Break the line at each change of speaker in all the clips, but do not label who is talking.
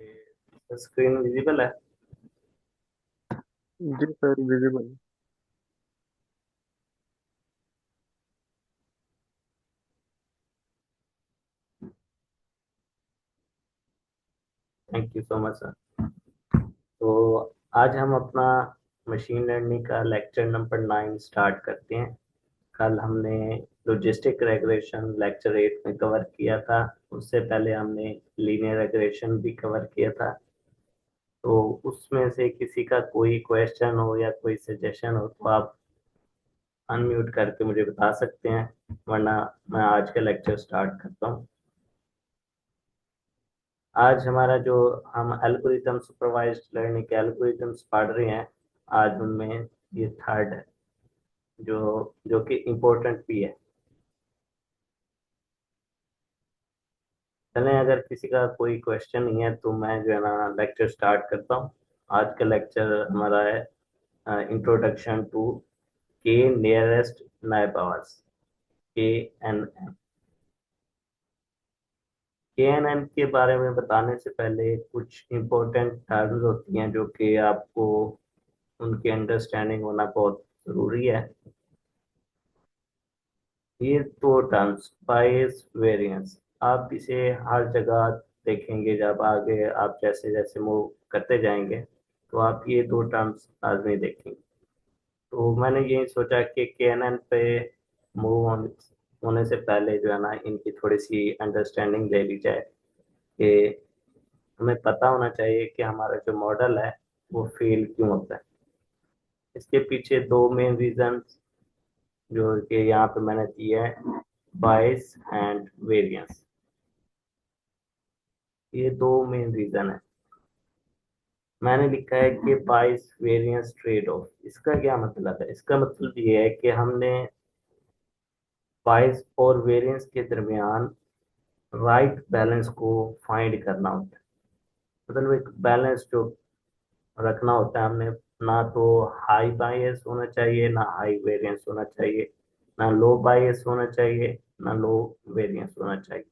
Screen visible है।
जी sir, visible.
Thank you so much sir. तो आज हम अपना मशीन लर्निंग का लेक्चर नंबर 9 स्टार्ट करते हैं। कल हमने लॉजिस्टिक रेग्रेशन लेक्चर 8 में कवर किया था। उससे पहले हमने लीनियर रेग्रेशन भी कवर किया था। तो उसमें से किसी का कोई क्वेश्चन हो या कोई सजेशन हो तो आप अनम्यूट करके मुझे बता सकते हैं, वरना मैं आज का लेक्चर स्टार्ट करता हूँ। आज हमारा जो हम एल्गोरिथम सुपरवाइज्ड लर्निंग के एल्गोरिथम्स पढ़ रहे हैं, आज उनमें ये थर्ड है, जो जो कि इम्पोर्टेंट भी है। चलें, अगर किसी का कोई क्वेश्चन नहीं है तो मैं जो है ना लेक्चर स्टार्ट करता हूँ। आज का लेक्चर हमारा है इंट्रोडक्शन टू के नियरेस्ट नाइबर्स, KNN। KNN के बारे में बताने से पहले कुछ इम्पोर्टेंट टर्म्स होती हैं जो कि आपको उनकी अंडरस्टैंडिंग होना बहुत ज़रूरी है। ये दो टर्म्स बायस वेरिएंस, आप इसे हर जगह देखेंगे। जब आगे आप जैसे जैसे मूव करते जाएंगे तो आप ये दो टर्म्स लाजमी देखेंगे। तो मैंने यही सोचा कि KNN पे मूव होने से पहले जो है ना इनकी थोड़ी सी अंडरस्टैंडिंग ले ली जाए कि हमें पता होना चाहिए कि हमारा जो मॉडल है वो फेल क्यों होता है। इसके पीछे दो मेन रीजन जो कि यहाँ पे मैंने दिए हैं, बायस एंड वेरिएंस। ये दो मेन रीजन है। मैंने लिखा है कि बायस वेरिएंस ट्रेड ऑफ। इसका क्या मतलब है? इसका मतलब ये है कि हमने बायस और वेरिएंस के दरमियान राइट बैलेंस को फाइंड करना होता है। मतलब एक बैलेंस जो रखना होता है हमने, ना तो हाई बायस होना चाहिए ना हाई वेरिएंस होना चाहिए, ना लो बायस होना चाहिए ना लो वेरिएंस होना चाहिए।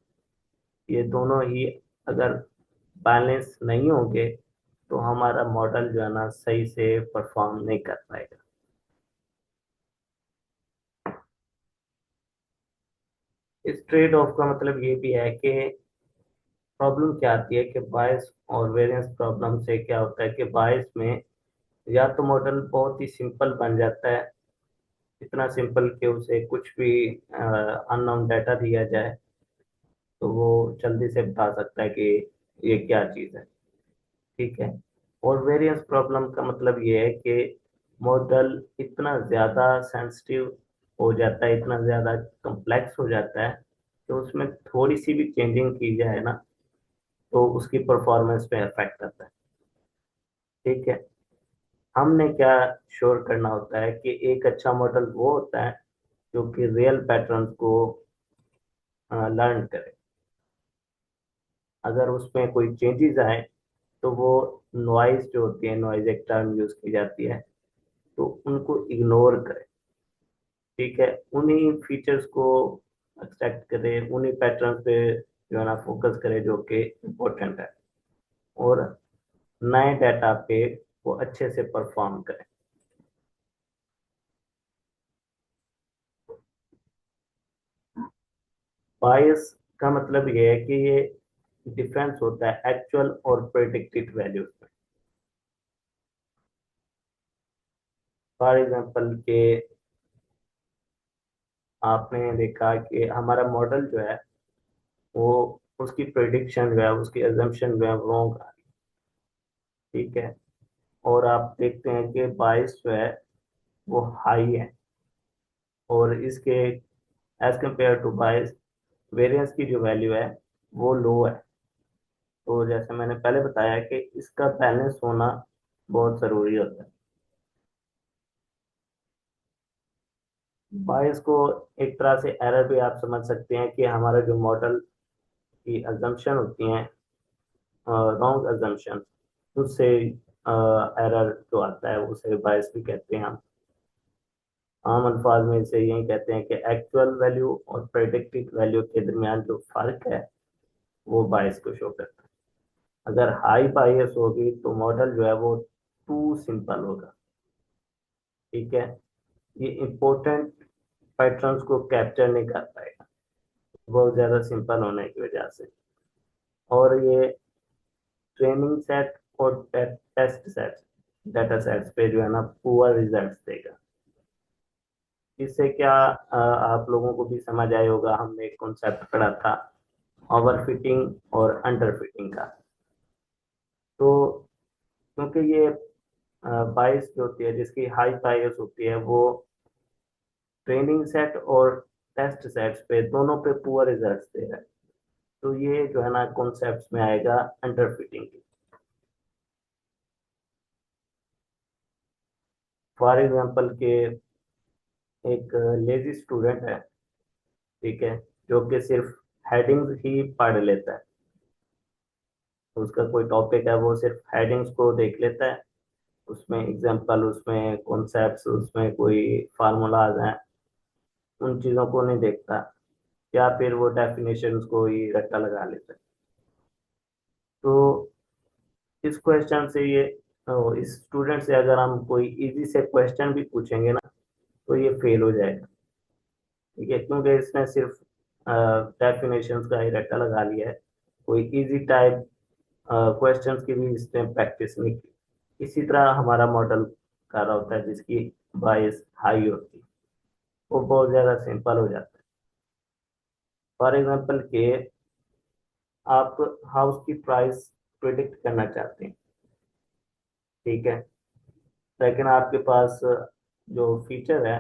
ये दोनों ही अगर बैलेंस नहीं होंगे तो हमारा मॉडल जो है ना सही से परफॉर्म नहीं कर पाएगा। इस ट्रेड ऑफ का मतलब ये भी है कि प्रॉब्लम क्या आती है कि बायस और वेरिएंस प्रॉब्लम से क्या होता है कि बायस में या तो मॉडल बहुत ही सिंपल बन जाता है, इतना सिंपल कि उसे कुछ भी अननोन डाटा दिया जाए तो वो जल्दी से बता सकता है कि ये क्या चीज़ है। ठीक है। और वेरिएंस प्रॉब्लम का मतलब ये है कि मॉडल इतना ज़्यादा सेंसिटिव हो जाता है, इतना ज़्यादा कॉम्प्लेक्स हो जाता है कि उसमें थोड़ी सी भी चेंजिंग की जाए ना तो उसकी परफॉर्मेंस पे इफेक्ट आता है। ठीक है। हमने क्या श्योर करना होता है कि एक अच्छा मॉडल वो होता है जो कि रियल पैटर्न्स को लर्न करे। अगर उसमें कोई चेंजेस आए तो वो नॉइज जो होती है, नॉइज एक टर्म यूज की जाती है, तो उनको इग्नोर करे। ठीक है। उन्हीं फीचर्स को एक्सट्रैक्ट करे, उन्हीं पैटर्न पे जो है ना फोकस करे जो कि इम्पोर्टेंट है, और नए डाटा पे वो अच्छे से परफॉर्म करे। बायस का मतलब ये है कि ये डिफरेंस होता है एक्चुअल और प्रेडिक्टेड वैल्यूज में। फॉर एग्जांपल के आपने देखा कि हमारा मॉडल जो है वो उसकी प्रेडिक्शन जो है, उसकी अजम्पशन जो है रॉन्ग आ रही है। ठीक है। और आप देखते हैं कि बायस जो है वो हाई है, और इसके as compare to bias variance की जो वैल्यू है वो लो है। तो जैसे मैंने पहले बताया कि इसका बैलेंस होना बहुत ज़रूरी होता है। बायस को एक तरह से एरर भी आप समझ सकते हैं कि हमारा जो मॉडल की अजम्पशन होती हैं, रॉन्ग अजम्पशन, उससे एरर जो आता है उसे बायस भी कहते हैं हम। आम अल्फाज में इसे यही कहते हैं कि एक्चुअल वैल्यू और प्रेडिक्टेड वैल्यू के दरमियान जो फर्क है वो बायस को शो करता है। अगर हाई बायस होगी तो मॉडल जो है वो टू सिंपल होगा। ठीक है, ये इम्पोर्टेंट पैटर्न्स को कैप्चर नहीं कर पाएगा बहुत ज्यादा सिंपल होने की वजह से। और ये ट्रेनिंग सेट और टेस्ट सेट डाटा सेट्स पे जो है ना पुअर रिजल्ट्स देगा। इससे क्या आप लोगों को भी समझ आया होगा, हमने एक कॉन्सेप्ट पढ़ा था ओवर फिटिंग और अंडर फिटिंग का। तो क्योंकि ये बायस जो होती है, जिसकी हाई बायस होती है, वो ट्रेनिंग सेट और टेस्ट सेट्स पे दोनों पे पुअर रिजल्ट्स दे रहा है। तो ये जो है ना कॉन्सेप्ट में आएगा अंडर फिटिंग की। फॉर एग्जाम्पल के एक लेजी स्टूडेंट है, ठीक है, जो कि सिर्फ हेडिंग्स ही पढ़ लेता है। तो उसका कोई टॉपिक है, वो सिर्फ हेडिंग्स को देख लेता है, उसमें एग्जाम्पल, उसमें कॉन्सेप्ट्स, उसमें कोई फार्मूलाज हैं, उन चीज़ों को नहीं देखता, या फिर वो डेफिनेशंस को ही रट्टा लगा लेता है। तो इस क्वेश्चन से ये इस स्टूडेंट से अगर हम कोई इजी से क्वेश्चन भी पूछेंगे ना, तो ये फेल हो जाएगा। ठीक है, क्योंकि इसने सिर्फ डेफिनेशंस का ही रट्टा लगा लिया है, कोई इजी टाइप क्वेश्चंस की भी इसने प्रैक्टिस नहीं की। इसी तरह हमारा मॉडल कर रहा होता है जिसकी बायस हाई होती है, वो बहुत ज़्यादा सिंपल हो जाता है। फॉर एग्जांपल के आप हाउस की प्राइस प्रिडिक्ट करना चाहते हैं, ठीक है, लेकिन आपके पास जो फीचर है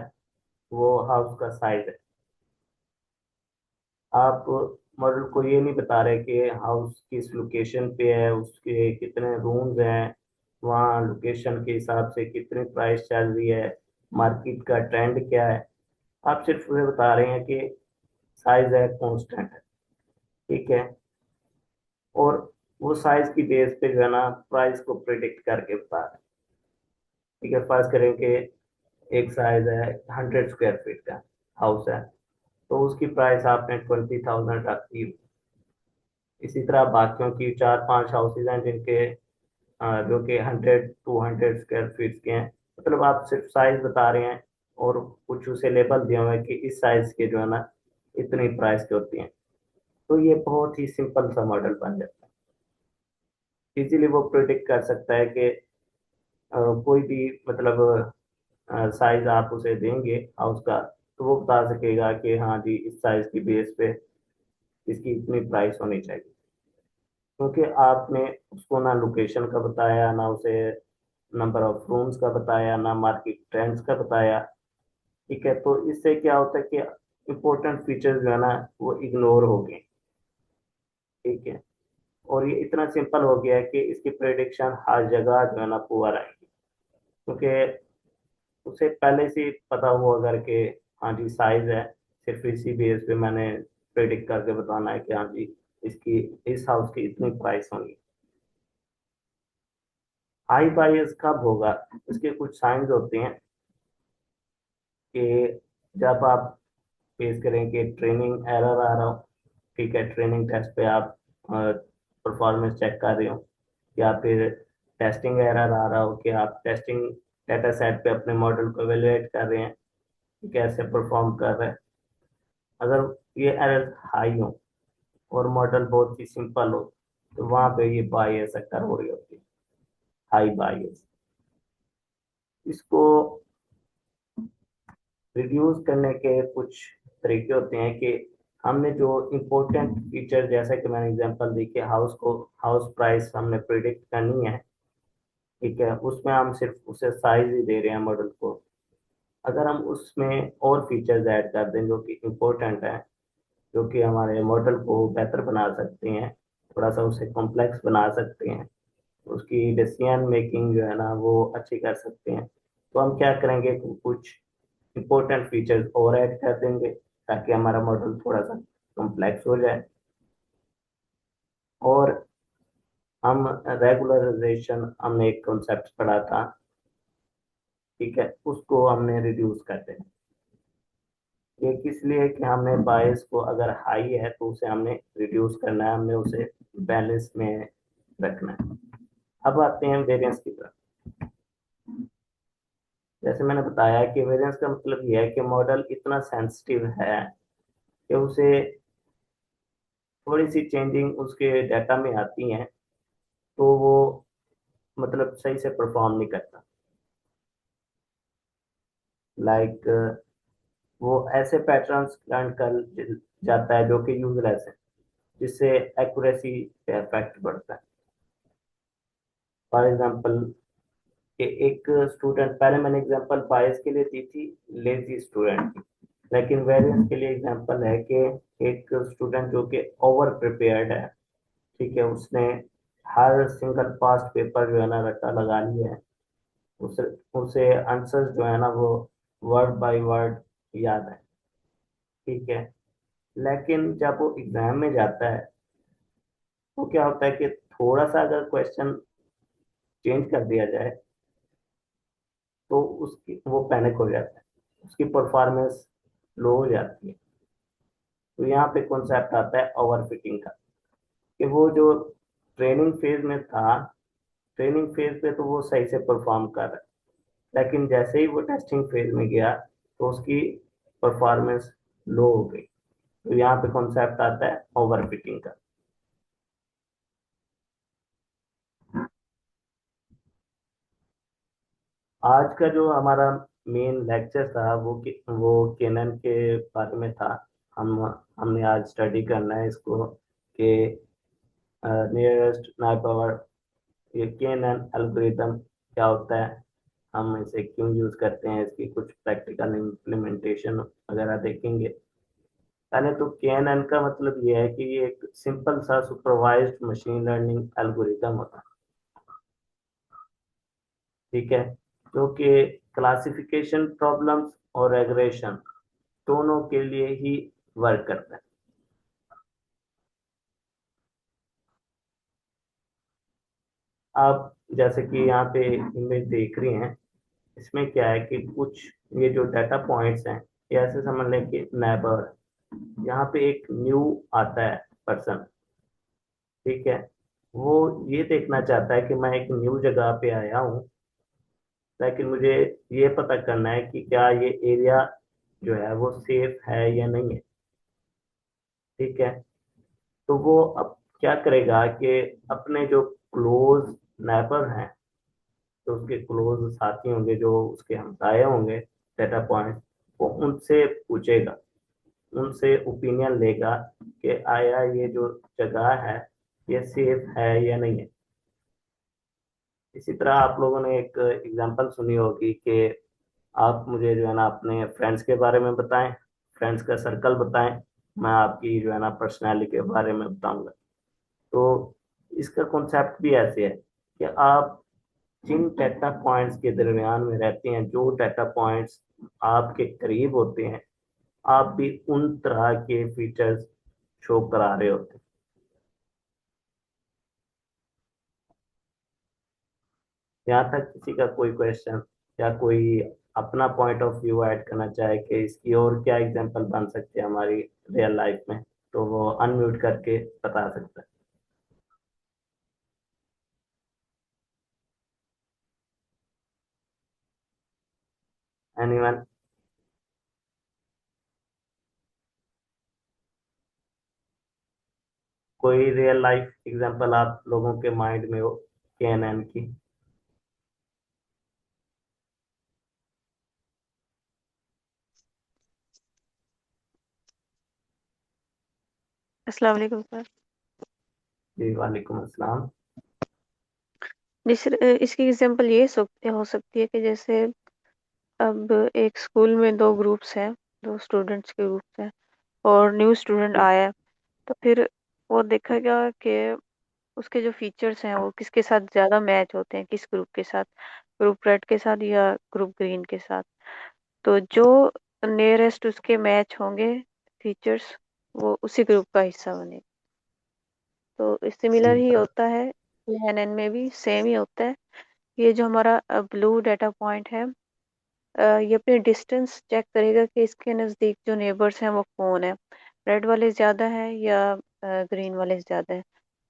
वो हाउस का साइज है। आप मॉडल को ये नहीं बता रहे कि हाउस किस लोकेशन पे है, उसके कितने रूम्स हैं, वहाँ लोकेशन के हिसाब से कितनी प्राइस चल रही है, मार्केट का ट्रेंड क्या है। आप सिर्फ उसे बता रहे हैं कि साइज है, कांस्टेंट है, ठीक है, और वो साइज की बेस पे जो है ना प्राइस को प्रिडिक्ट करके बता रहे हैं। ठीक है, फर्ज करें कि एक साइज है 100 स्क्वायर फीट का हाउस है, तो उसकी प्राइस आपने 20,000 रख दी। इसी तरह बाकियों की चार पांच हाउसेज हैं जिनके जो कि 100 200 स्क्वायर फीट के हैं, मतलब आप सिर्फ साइज बता रहे हैं और कुछ उसे लेबल दिया हुआ है कि इस साइज के जो है ना इतनी प्राइस की होती हैं। तो ये बहुत ही सिंपल सा मॉडल बन जाता है। इजीली वो प्रिडिक्ट कर सकता है कि कोई भी मतलब साइज आप उसे देंगे हाउस का, तो वो बता सकेगा कि हाँ जी इस साइज की बेस पे इसकी इतनी प्राइस होनी चाहिए। क्योंकि आपने उसको ना लोकेशन का बताया, ना उसे नंबर ऑफ रूम्स का बताया, ना मार्केट ट्रेंड्स का बताया। ठीक है, तो इससे क्या होता है कि इम्पोर्टेंट फीचर्स जो है ना वो इग्नोर हो गए। ठीक है, और ये इतना सिंपल हो गया है कि इसकी प्रेडिक्शन हर जगह जो है ना पुअर आएगी, क्योंकि उसे पहले से ही पता हुआ अगर कि हाँ जी साइज है, सिर्फ इसी बेस पे मैंने प्रेडिक्ट करके बताना है कि हाँ जी इसकी इस हाउस की इतनी प्राइस होगी। हाई बायस कब होगा, इसके कुछ साइंस होते हैं कि जब आप फेस करें कि ट्रेनिंग एरर आ रहा हो, ठीक है, ट्रेनिंग टेस्ट पे आप परफॉर्मेंस चेक कर रहे हो, या फिर टेस्टिंग एरर आ रहा हो कि आप टेस्टिंग डेटा सेट पे अपने मॉडल को एवेलुएट कर रहे हैं कि कैसे परफॉर्म कर रहे हैं। अगर ये एरर हाई हो और मॉडल बहुत ही सिंपल हो, तो वहां पे ये बायस अक्कर हो रही होती है, हाई बायस। इसको रिड्यूस करने के कुछ तरीके होते हैं कि हमने जो इम्पोर्टेंट फीचर, जैसा कि मैंने एग्जांपल दी कि हाउस प्राइस हमने प्रिडिक्ट करनी है, ठीक है, उसमें हम सिर्फ उसे साइज ही दे रहे हैं मॉडल को। अगर हम उसमें और फीचर्स ऐड कर दें जो कि इम्पोर्टेंट है, जो कि हमारे मॉडल को बेहतर बना सकते हैं, थोड़ा सा उसे कॉम्प्लेक्स बना सकते हैं, उसकी डिसीजन मेकिंग जो है ना वो अच्छी कर सकते हैं, तो हम क्या करेंगे कि कुछ इंपॉर्टेंट फीचर्स और ऐड कर देंगे ताकि हमारा मॉडल थोड़ा सा कॉम्प्लेक्स हो जाए। और हम रेगुलराइजेशन, हमने एक कॉन्सेप्ट पढ़ा था, ठीक है, उसको हमने रिड्यूस कर देना। ये किस लिए कि हमने बायस को अगर हाई है तो उसे हमने रिड्यूस करना है, हमने उसे बैलेंस में रखना है। अब आते हैं वेरिएंस की तरफ। जैसे मैंने बताया कि वेरिएंस का मतलब यह है कि मॉडल इतना सेंसिटिव है कि उसे थोड़ी सी चेंजिंग उसके डाटा में आती है तो वो मतलब सही से परफॉर्म नहीं करता। लाइक वो ऐसे पैटर्न्स लर्न कर जाता है जो कि यूजलेस है, जिससे एक्यूरेसी पे इफेक्ट पड़ता है। फॉर एग्जांपल कि एक स्टूडेंट, पहले मैंने एग्जांपल बायस के लिए दी थी, लेजी स्टूडेंट की, लेकिन वेरिएंस के लिए एग्जांपल है कि एक स्टूडेंट जो कि ओवर प्रिपेयर्ड है, ठीक है, उसने हर सिंगल पास्ट पेपर जो है ना रट्टा लगा लिया है, उसे उसे आंसर जो है ना वो वर्ड बाय वर्ड याद है, ठीक है, लेकिन जब वो एग्जाम में जाता है तो क्या होता है कि थोड़ा सा अगर क्वेश्चन चेंज कर दिया जाए तो उसकी वो पैनिक हो जाता है, उसकी परफॉर्मेंस लो हो जाती है। तो यहाँ पे कॉन्सेप्ट आता है ओवरफिटिंग का, कि वो जो ट्रेनिंग फेज में था, ट्रेनिंग फेज पे तो वो सही से परफॉर्म कर रहा है, लेकिन जैसे ही वो टेस्टिंग फेज में गया तो उसकी परफॉर्मेंस लो हो गई। तो यहाँ पे कॉन्सेप्ट आता है ओवरफिटिंग का। आज का जो हमारा मेन लेक्चर था वो केनन के बारे में था। हम हमने आज स्टडी करना है इसको कि नियरेस्ट नाइबर, ये केनन एल्गोरिथम क्या होता है, हम इसे क्यों यूज करते हैं, इसकी कुछ प्रैक्टिकल इम्प्लीमेंटेशन वगैरह देखेंगे। पहले तो केएनएन का मतलब ये है कि ये एक सिंपल सा सुपरवाइज्ड मशीन लर्निंग एल्गोरिथम होता है, ठीक है, जो कि क्लासिफिकेशन प्रॉब्लम्स और रेग्रेशन दोनों के लिए ही वर्क करता है। आप जैसे कि यहाँ पे इमेज देख रही हैं, इसमें क्या है कि कुछ ये जो डाटा पॉइंट्स हैं, ये ऐसे समझ लें कि नेबर, यहाँ पे एक न्यू आता है पर्सन, ठीक है, वो ये देखना चाहता है कि मैं एक न्यू जगह पे आया हूँ, लेकिन मुझे ये पता करना है कि क्या ये एरिया जो है वो सेफ है या नहीं है, ठीक है। तो वो अब क्या करेगा कि अपने जो क्लोज नेबर हैं, तो उसके क्लोज साथी होंगे जो उसके हमसाये होंगे, डेटा पॉइंट, वो उनसे पूछेगा, उनसे ओपिनियन लेगा कि आया ये जो जगह है ये सेफ है या नहीं है। इसी तरह आप लोगों ने एक एग्जांपल सुनी होगी कि आप मुझे जो है ना अपने फ्रेंड्स के बारे में बताएं, फ्रेंड्स का सर्कल बताएं, मैं आपकी जो है ना पर्सनैलिटी के बारे में बताऊंगा। तो इसका कॉन्सेप्ट भी ऐसे है कि आप जिन डेटा पॉइंट्स के दरमियान में रहते हैं, जो डेटा पॉइंट्स आपके करीब होते हैं, आप भी उन तरह के फीचर्स शो करा रहे होते हैं। यहाँ तक किसी का कोई क्वेश्चन या कोई अपना पॉइंट ऑफ व्यू ऐड करना चाहे कि इसकी और क्या एग्जांपल बन सकते हैं हमारी रियल लाइफ में, तो वो अनम्यूट करके बता सकता है। एनीवन? कोई रियल लाइफ एग्जांपल आप लोगों के माइंड में हो केएनएन की?
अस्सलाम वालेकुम सर।
जी वालेकुम अस्सलाम।
इसकी एग्जांपल हो सकती है कि जैसे अब एक स्कूल में दो ग्रुप्स हैं, दो स्टूडेंट्स के ग्रुप्स हैं, और न्यू स्टूडेंट आया है। तो फिर वो देखेगा कि उसके जो फीचर्स हैं वो किसके साथ ज़्यादा मैच होते हैं, किस ग्रुप के साथ, ग्रुप रेड के साथ या ग्रुप ग्रीन के साथ। तो जो नियरेस्ट उसके मैच होंगे फीचर्स, वो उसी ग्रुप का हिस्सा बने। तो सिमिलर
जी
ही होता है, एएनएन में भी सेम ही होता है। ये जो हमारा ब्लू डाटा पॉइंट है, ये अपनी डिस्टेंस चेक करेगा कि इसके नज़दीक जो नेबर्स हैं वो कौन है, रेड वाले ज़्यादा हैं या ग्रीन वाले ज़्यादा हैं।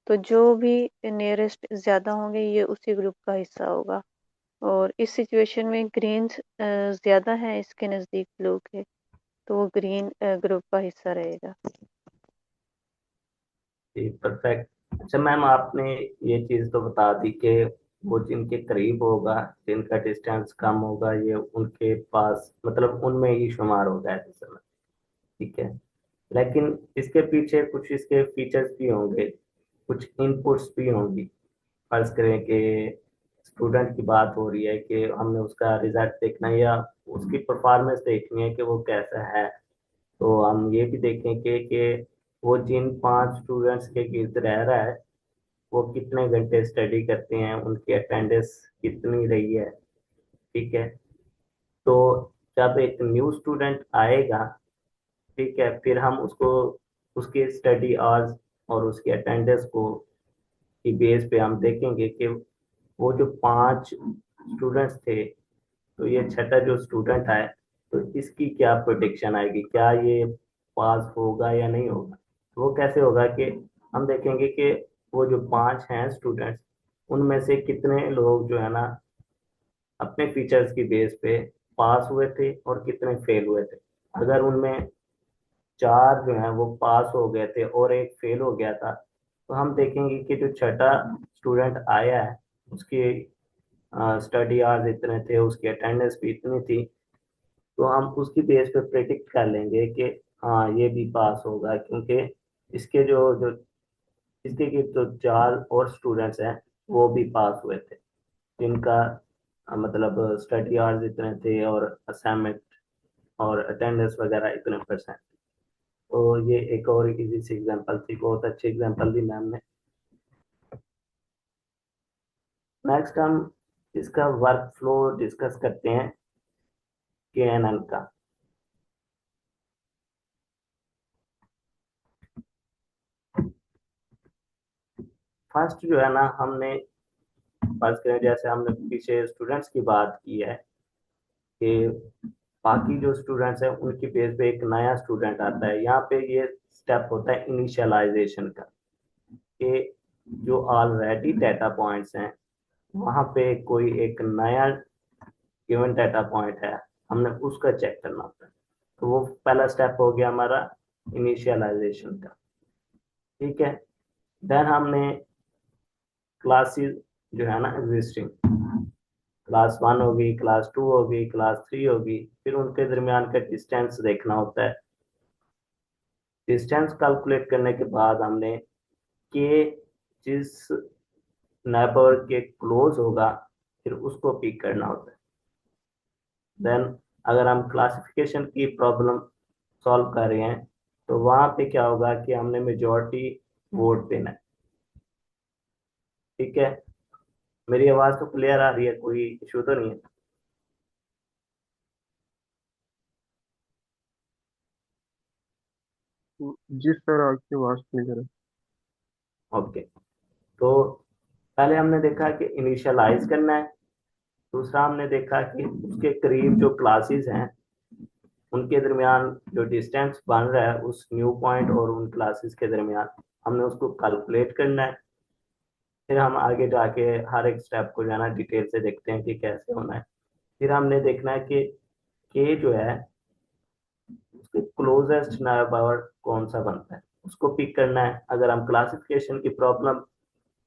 तो जो भी नियरेस्ट ज्यादा होंगे ये उसी ग्रुप का हिस्सा होगा। और इस सिचुएशन में ग्रीन्स ज्यादा हैं इसके नजदीक ब्लू के, तो वो ग्रीन ग्रुप का हिस्सा रहेगा।
जी परफेक्ट। अच्छा मैम, आपने ये चीज तो बता दी कि वो जिनके करीब होगा, जिनका डिस्टेंस कम होगा, ये उनके पास मतलब उनमें ही शुमार होगा ऐसे समय। ठीक है। लेकिन इसके पीछे कुछ इसके फीचर्स भी होंगे, कुछ इनपुट्स भी होंगी। फर्ज करें कि स्टूडेंट की बात हो रही है कि हमने उसका रिजल्ट देखना है या उसकी परफॉर्मेंस देखनी है कि वो कैसा है। तो हम ये भी देखेंगे कि वो जिन 5 स्टूडेंट्स के गिर्द रह रहा है वो कितने घंटे स्टडी करते हैं, उनकी अटेंडेंस कितनी रही है। ठीक है। तो जब एक न्यू स्टूडेंट आएगा, ठीक है, फिर हम उसको उसके स्टडी आवर्स और उसकी अटेंडेंस को की बेस पे हम देखेंगे कि वो जो 5 स्टूडेंट्स थे, तो ये छठा जो स्टूडेंट है, तो इसकी क्या प्रोडिक्शन आएगी, क्या ये पास होगा या नहीं होगा। तो वो कैसे होगा कि हम देखेंगे कि वो जो 5 हैं स्टूडेंट्स, उनमें से कितने लोग जो है ना अपने फीचर्स की बेस पे पास हुए थे और कितने फेल हुए थे। अगर उनमें 4 जो है वो पास हो गए थे और एक फेल हो गया था, तो हम देखेंगे कि जो छठा स्टूडेंट आया है उसकी स्टडी आवर्स इतने थे, उसकी अटेंडेंस भी इतनी थी। तो हम उसकी बेस पे प्रेडिक्ट कर लेंगे कि हाँ ये भी पास होगा, क्योंकि इसके जो जो इसके के जो 4 और स्टूडेंट्स हैं वो भी पास हुए थे, जिनका मतलब स्टडी आवर्स इतने थे और असाइनमेंट और अटेंडेंस वगैरह इतने परसेंट। तो ये एक और इजी सी एग्जांपल थी, बहुत अच्छी एग्जांपल दी मैम ने। नेक्स्ट हम इसका वर्क फ्लो डिस्कस करते हैं KNN का। फर्स्ट जो है ना, हमने फर्ज करें जैसे हमने पीछे स्टूडेंट्स की बात की है कि बाकी जो स्टूडेंट्स हैं उनकी बेस पे एक नया स्टूडेंट आता है। यहाँ पे ये स्टेप होता है इनिशियलाइजेशन का, कि जो ऑलरेडी डाटा पॉइंट्स हैं वहाँ पे कोई एक नया गिवन डाटा पॉइंट है, हमने उसका चेक करना होता है। तो वो पहला स्टेप हो गया हमारा इनिशियलाइजेशन का। ठीक है। देन हमने क्लासेस जो है ना एग्जिस्टिंग, क्लास 1 होगी, क्लास 2 होगी, क्लास 3 होगी, फिर उनके दरमियान का डिस्टेंस देखना होता है। डिस्टेंस कैलकुलेट करने के बाद हमने के जिस नेबर के क्लोज होगा फिर उसको पिक करना होता है। देन अगर हम क्लासिफिकेशन की प्रॉब्लम सॉल्व कर रहे हैं तो वहां पे क्या होगा कि हमने मेजॉरिटी वोट देना है। ठीक है। मेरी आवाज तो क्लियर आ रही है, कोई इशू तो नहीं है?
जी सर, आपकी आवाज क्लियर है।
ओके। तो पहले हमने देखा कि इनिशियलाइज करना है। दूसरा हमने देखा कि उसके करीब जो क्लासेस हैं उनके दरमियान जो डिस्टेंस बन रहा है उस न्यू पॉइंट और उन क्लासेस के दरमियान, हमने उसको कैलकुलेट करना है। फिर हम आगे जाके हर एक स्टेप को जाना डिटेल से देखते हैं कि कैसे होना है। फिर हमने देखना है कि के जो है उसके क्लोजेस्ट नेबर कौन सा बनता है, उसको पिक करना है। अगर हम क्लासिफिकेशन की प्रॉब्लम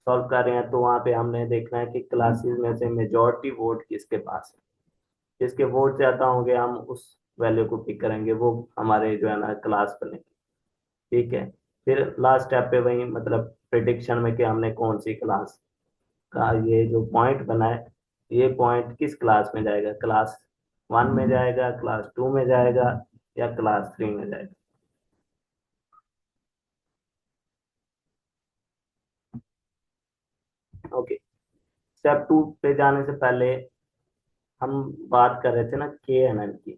सॉल्व कर रहे हैं तो वहां पे हमने देखना है कि क्लासेस में से मेजॉरिटी वोट किसके पास है। जिसके वोट ज्यादा होंगे हम उस वैल्यू को पिक करेंगे, वो हमारे जो है ना क्लास बनेगी। ठीक है। फिर लास्ट स्टेप पे वही मतलब प्रिडिक्शन में कि हमने कौन सी क्लास का ये जो पॉइंट बना है, ये पॉइंट किस क्लास में जाएगा, क्लास 1 में जाएगा, क्लास 2 में जाएगा या क्लास 3 में जाएगा। ओके। स्टेप 2 पे जाने से पहले हम बात कर रहे थे ना KNN की।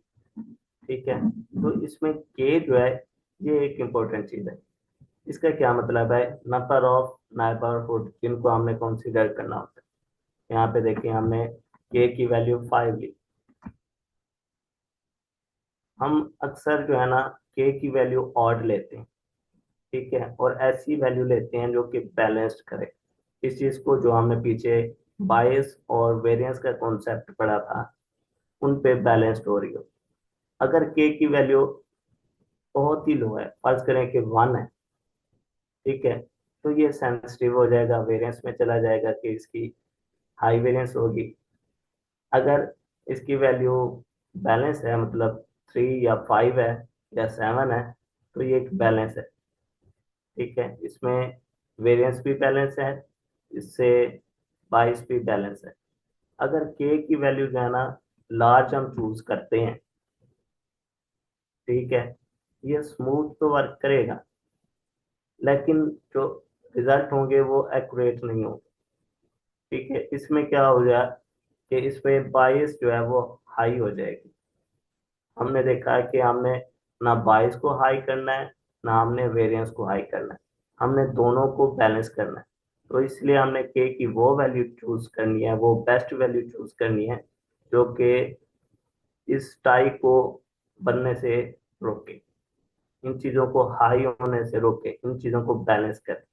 ठीक है। तो इसमें के जो है ये एक इम्पोर्टेंट चीज है। इसका क्या मतलब है, नंबर ऑफ नेबरहुड जिनको हमने कंसीडर करना होता है। यहाँ पे देखिए हमने के की वैल्यू 5 ली। हम अक्सर जो है ना के की वैल्यू ऑड लेते हैं। ठीक है, और ऐसी वैल्यू लेते हैं जो कि बैलेंस्ड करे इस चीज को, जो हमने पीछे बायस और वेरिएंस का कॉन्सेप्ट पढ़ा था, उन पे बैलेंस्ड हो रही हो। अगर के की वैल्यू बहुत ही लो है, फर्ज करें कि 1 है, ठीक है, तो ये सेंसिटिव हो जाएगा, वेरिएंस में चला जाएगा कि इसकी हाई वेरिएंस होगी। अगर इसकी वैल्यू बैलेंस है, मतलब 3 या 5 है या 7 है, तो ये एक बैलेंस है। ठीक है, इसमें वेरिएंस भी बैलेंस है, इससे बाइस भी बैलेंस है। अगर के की वैल्यू जो है ना लार्ज हम चूज करते हैं, ठीक है, ये स्मूथ तो वर्क करेगा, लेकिन जो रिजल्ट होंगे वो एक्यूरेट नहीं होंगे। ठीक है, इसमें क्या हो जाए कि इसमें बाइस जो है वो हाई हो जाएगी। हमने देखा है कि हमने ना बाइस को हाई करना है, ना हमने वेरिएंस को हाई करना है, हमने दोनों को बैलेंस करना है। तो इसलिए हमने के की वो वैल्यू चूज करनी है, वो बेस्ट वैल्यू चूज करनी है जो कि इस टाई को बनने से रोके, इन चीजों को हाई होने से रोके, इन चीजों को बैलेंस करे।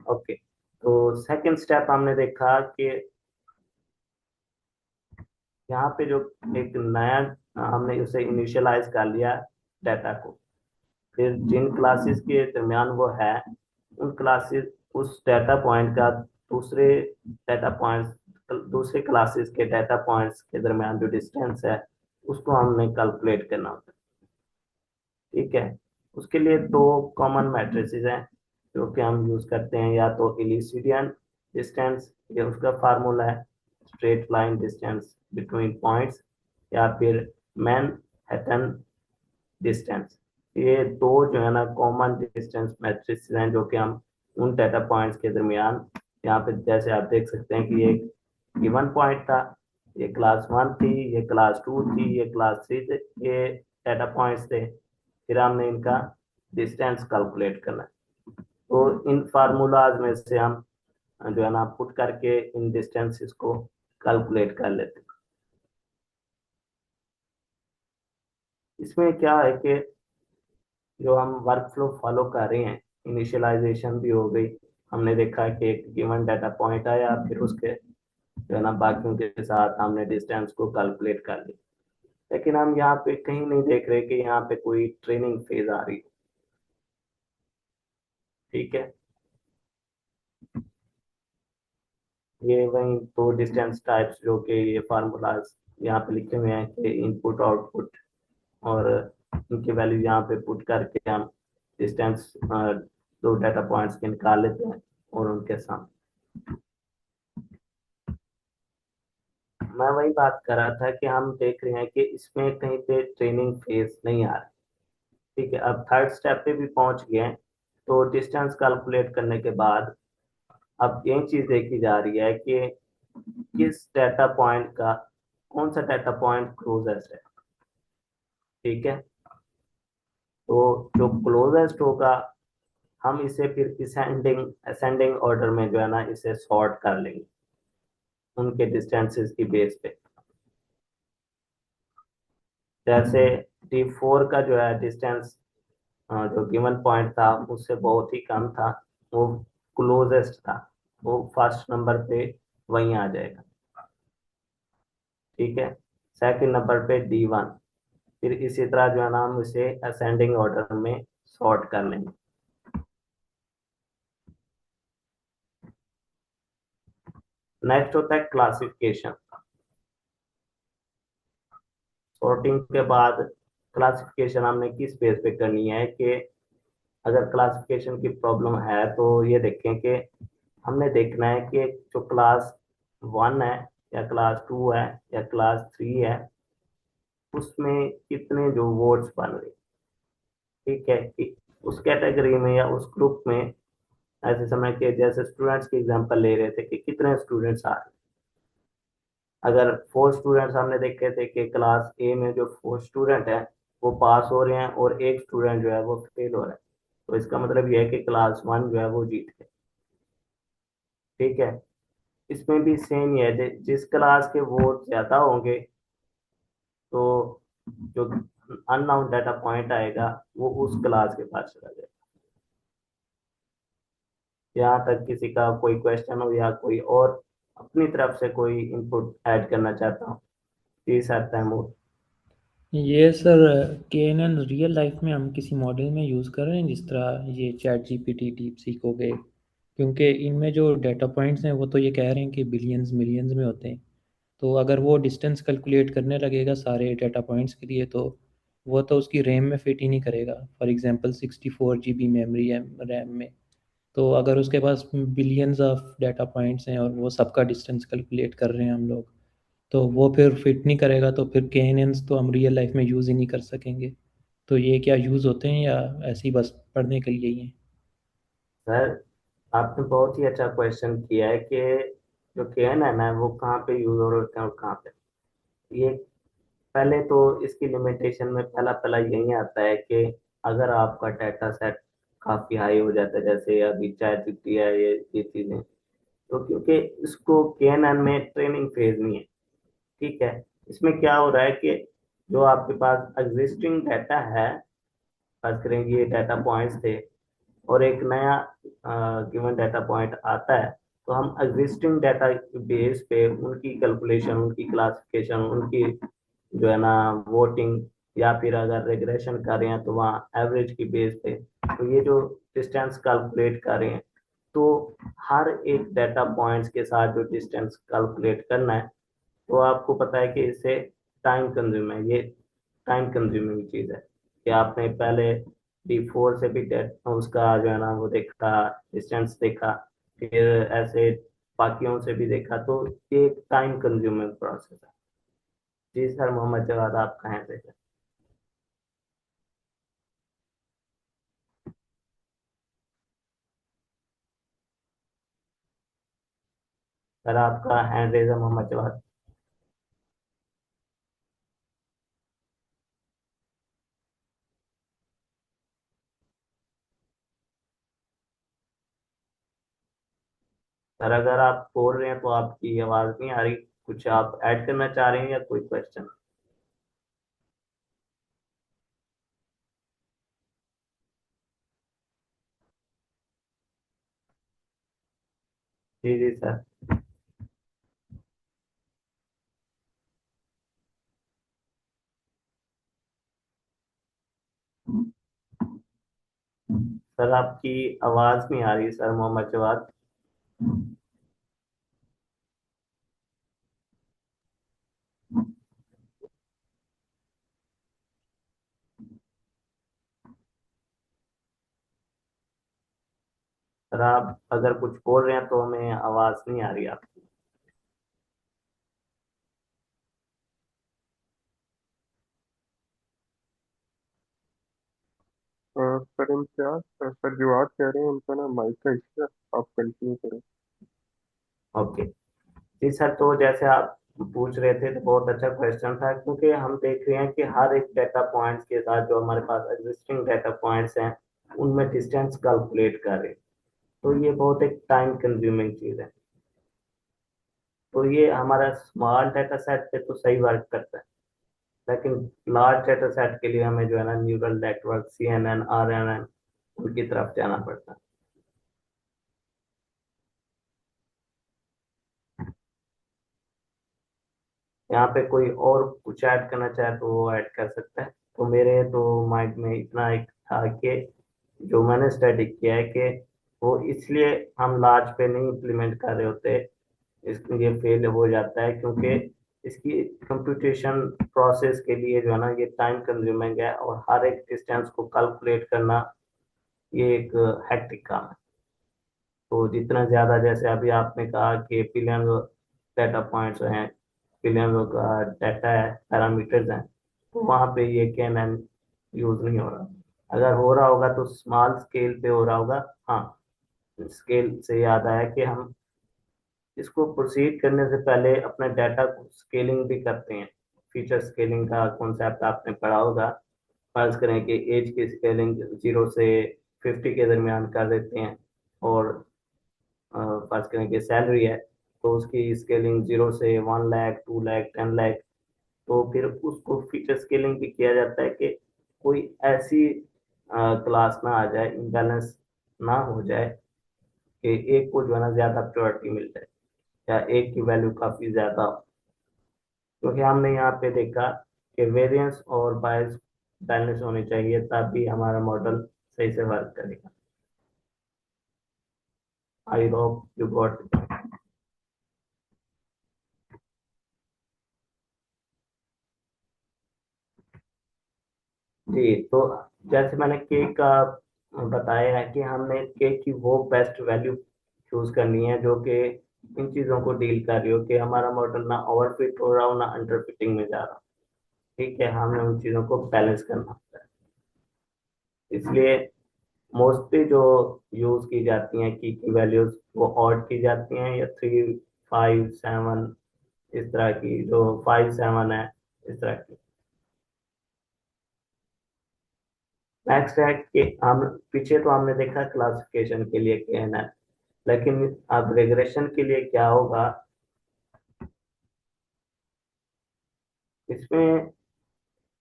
ओके, तो सेकंड स्टेप हमने देखा कि यहाँ पे जो एक नया हमने उसे इनिशियलाइज कर लिया डाटा को, फिर जिन क्लासेस के दरमियान वो है, उन क्लासेस उस डाटा पॉइंट का दूसरे डाटा पॉइंट्स, दूसरे क्लासेस के डाटा पॉइंट्स के दरमियान जो डिस्टेंस है, उसको हमने कैलकुलेट करना होता है। ठीक है, उसके लिए दो कॉमन मैट्रिसेस हैं जो कि हम यूज करते हैं, या तो इलिसिडियन डिस्टेंस, ये उसका फार्मूला है, straight line distance between points, या फिर मैनहट्टन डिस्टेंस। ये दो जो है ना कॉमन डिस्टेंस मैट्रिक्स हैं जो कि हम उन डाटा पॉइंट्स के दरमियान, यहाँ पे जैसे आप देख सकते हैं कि ये गिवन पॉइंट था, ये क्लास 1 थी, ये क्लास 2 थी, ये क्लास 3 थे, ये डाटा पॉइंट्स थे। फिर हमने इनका डिस्टेंस कैलकुलेट करना है। तो इन फार्मूलाज में से हम जो है ना पुट करके इन डिस्टेंसेस को कैलकुलेट कर लेते हैं। इसमें क्या है कि जो हम वर्क फ्लो फॉलो कर रहे हैं, इनिशियलाइजेशन भी हो गई, हमने देखा कि एक गिवन डाटा पॉइंट आया, फिर उसके जो है ना बाकियों के साथ हमने डिस्टेंस को कैलकुलेट कर लिया। लेकिन हम यहाँ पे कहीं नहीं देख रहे कि यहाँ पे कोई ट्रेनिंग फेज आ रही है। ठीक है, ये वही दो डिस्टेंस टाइप्स जो कि ये फार्मूलाज यहाँ पे लिखे हुए हैं कि इनपुट आउटपुट, और इनकी वैल्यू यहाँ पे पुट करके हम डिस्टेंस दो डाटा पॉइंट्स के निकाल लेते हैं और उनके साथ। मैं वही बात कर रहा था कि हम देख रहे हैं कि इसमें कहीं पे ट्रेनिंग फेज नहीं आ रहा। ठीक है, अब थर्ड स्टेप पे भी पहुंच गए हैं। तो डिस्टेंस कैलकुलेट करने के बाद अब यही चीज देखी जा रही है कि किस डाटा पॉइंट का कौन सा डाटा पॉइंट क्लोजेस्ट है। ठीक है, तो जो क्लोजेस्ट होगा, हम इसे फिर असेंडिंग असेंडिंग ऑर्डर में जो है ना इसे सॉर्ट कर लेंगे उनके डिस्टेंसेस की बेस पे। जैसे D4 का जो है डिस्टेंस, जो गिवन पॉइंट था उससे बहुत ही कम था, वो क्लोजेस्ट था, वो फर्स्ट नंबर पे वहीं आ जाएगा। ठीक है, सेकंड नंबर पे D1, फिर इसी तरह जो है ना हम इसे असेंडिंग ऑर्डर में सॉर्ट कर लेंगे। नेक्स्ट होता है क्लासिफिकेशन। सॉर्टिंग के बाद क्लासिफिकेशन हमने किस बेस पे करनी है कि अगर क्लासिफिकेशन की प्रॉब्लम है तो ये देखें कि हमने देखना है कि जो क्लास 1 है, या क्लास 2 है, या क्लास 3 है, उसमें कितने जो वोट्स बन रहे। ठीक है, कि उस कैटेगरी में या उस ग्रुप में, ऐसे समय के जैसे स्टूडेंट्स की एग्जांपल ले रहे थे कि कितने स्टूडेंट्स आ रहे हैं। अगर 4 स्टूडेंट्स हमने देखे थे कि क्लास A में जो 4 स्टूडेंट है वो पास हो रहे हैं और एक स्टूडेंट जो है वो फेल हो रहा है, तो इसका मतलब यह है कि क्लास 1 जो है वो जीत गए। ठीक है, इसमें भी सेम ही है, जिस क्लास के वोट ज्यादा होंगे, तो जो अननाउन डाटा पॉइंट आएगा वो उस क्लास के पास चला जाएगा। यहाँ तक किसी का कोई क्वेश्चन हो या कोई और अपनी तरफ से कोई इनपुट ऐड करना चाहता हूँ, प्लीज एट तैमूर।
ये सर KNN रियल लाइफ में हम किसी मॉडल में यूज़ कर रहे हैं, जिस तरह ये चैट GPT डीप सीक हो गए, क्योंकि इनमें जो डाटा पॉइंट्स हैं वो तो ये कह रहे हैं कि बिलियंस मिलियंस में होते हैं। तो अगर वो डिस्टेंस कैलकुलेट करने लगेगा सारे डाटा पॉइंट्स के लिए, तो वो तो उसकी रैम में फिट ही नहीं करेगा। फॉर एग्जांपल 64 GB मेमोरी है रैम में, तो अगर उसके पास बिलियंस ऑफ डाटा पॉइंट्स हैं और वो सबका डिस्टेंस कैलकुलेट कर रहे हैं हम लोग, तो वो फिर फिट नहीं करेगा। तो फिर KNNs तो हम रियल लाइफ में यूज़ ही नहीं कर सकेंगे। तो ये क्या यूज़ होते हैं या ऐसे ही बस पढ़ने के लिए ही हैं?
सर, आपने बहुत ही अच्छा क्वेश्चन किया है कि जो KNN है वो कहाँ पे यूज हो रहे हैं और कहाँ पे। ये पहले तो इसकी लिमिटेशन में पहला पहला यही आता है कि अगर आपका डाटा सेट काफी हाई हो जाता है, जैसे अभी चैट जीपीटी है, ये चीजें, तो क्योंकि इसको केएनएन में ट्रेनिंग फेज नहीं है, ठीक है। इसमें क्या हो रहा है कि जो आपके पास एग्जिस्टिंग डाटा है, खास करेंगे ये डाटा पॉइंट्स थे, और एक नया गिवन डाटा पॉइंट आता है, तो हम एग्जिस्टिंग डाटा बेस पे उनकी कैलकुलेशन, उनकी क्लासिफिकेशन, उनकी जो है ना वोटिंग, या फिर अगर रिग्रेशन कर रहे हैं तो वहाँ एवरेज की बेस पे, तो ये जो डिस्टेंस कैलकुलेट कर रहे हैं, तो हर एक डाटा पॉइंट्स के साथ जो डिस्टेंस कैलकुलेट करना है, तो आपको पता है कि इससे टाइम कंज्यूम है, ये टाइम कंज्यूमिंग चीज है कि आपने पहले D4 से भी उसका जो है ना वो देखा, डिस्टेंस देखा, फिर ऐसे बाकियों से भी देखा, तो ये टाइम कंज्यूमिंग प्रोसेस है। जी सर, मोहम्मद जवाद, आप कहाँ से सर? सर आपका हैंड रेज है, मोहम्मद जवाद। सर अगर आप बोल रहे हैं तो आपकी आवाज नहीं आ रही, कुछ आप ऐड करना चाह रहे हैं या कोई क्वेश्चन? जी जी सर। सर आपकी आवाज नहीं आ रही सर, मोहम्मद जवाद। सर आप अगर कुछ बोल रहे हैं तो हमें आवाज नहीं आ रही आपकी।
सर इम्तियाज, सर जो आप कह रहे हैं उनका ना माइक का इश्यू है। आप कंटिन्यू करें।
ओके। जी सर, तो जैसे आप पूछ रहे थे तो बहुत अच्छा क्वेश्चन था, क्योंकि हम देख रहे हैं कि हर एक डाटा पॉइंट्स के साथ जो हमारे पास एग्जिस्टिंग डाटा पॉइंट्स हैं उनमें डिस्टेंस कैलकुलेट कर रहे हैं, तो ये बहुत एक टाइम कंज्यूमिंग चीज है। तो ये हमारा स्मॉल डाटा सेट पे तो सही वर्क करता है, लेकिन लार्ज डाटा सेट के लिए हमें जो है ना न्यूरल नेटवर्क, CNN, RNN, उनकी तरफ जाना पड़ता है। यहाँ पे कोई और कुछ ऐड करना चाहे तो वो ऐड कर सकता है। तो मेरे तो माइंड में इतना एक था कि जो मैंने स्टडी किया है कि वो इसलिए हम लार्ज पे नहीं इम्प्लीमेंट कर रहे होते, इसलिए फेल हो जाता है क्योंकि इसकी कंप्यूटेशन प्रोसेस के लिए जो है ना ये टाइम कंज्यूमिंग है, और हर एक डिस्टेंस को कैलकुलेट करना ये एक हैक्टिक काम है। तो जितना ज्यादा, जैसे अभी आपने कहा कि बिलियन डाटा पॉइंट्स हैं, बिलियन का डाटा है, पैरामीटर्स हैं, तो वहाँ पे ये कैन यूज नहीं हो रहा। अगर हो रहा होगा तो स्मॉल स्केल पे हो रहा होगा। हाँ, स्केल से याद आया कि हम इसको प्रोसीड करने से पहले अपने डाटा को स्केलिंग भी करते हैं। फीचर स्केलिंग का कॉन्सेप्ट आपने पढ़ा होगा। फर्ज करें कि एज की स्केलिंग 0 से 50 के दरमियान कर देते हैं, और फर्ज करें कि सैलरी है तो उसकी स्केलिंग 0 से 1 लाख, 2 लाख, 10 लाख, तो फिर उसको फीचर स्केलिंग भी किया जाता है कि कोई ऐसी क्लास ना आ जाए, इम्बैलेंस ना हो जाए कि एक को जो है ना ज्यादा प्रायोरिटी मिल जाए या एक की वैल्यू काफी ज्यादा हो। क्योंकि हमने यहाँ पे देखा कि वेरिएंस और बायस बैलेंस होने चाहिए, तभी हमारा मॉडल सही से वर्क करेगा। I hope you got. जी, तो जैसे मैंने के का बताया है कि हमने के की वो बेस्ट वैल्यू चूज करनी है जो कि इन चीजों को डील कर रही हो कि हमारा मॉडल ना ओवरफिट हो रहा हो ना अंडर फिटिंग में जा रहा हो। ठीक है, हमने उन चीजों को बैलेंस करना होता है। इसलिए मोस्टली जो यूज की जाती हैं की वैल्यूज वो ऑड की जाती हैं, या 3, 5, 7 इस तरह की, जो 5, 7 है इस तरह की। नेक्स्ट है कि हम पीछे तो हमने देखा क्लासिफिकेशन के लिए क्या है, लेकिन अब रिग्रेशन के लिए क्या होगा। इसमें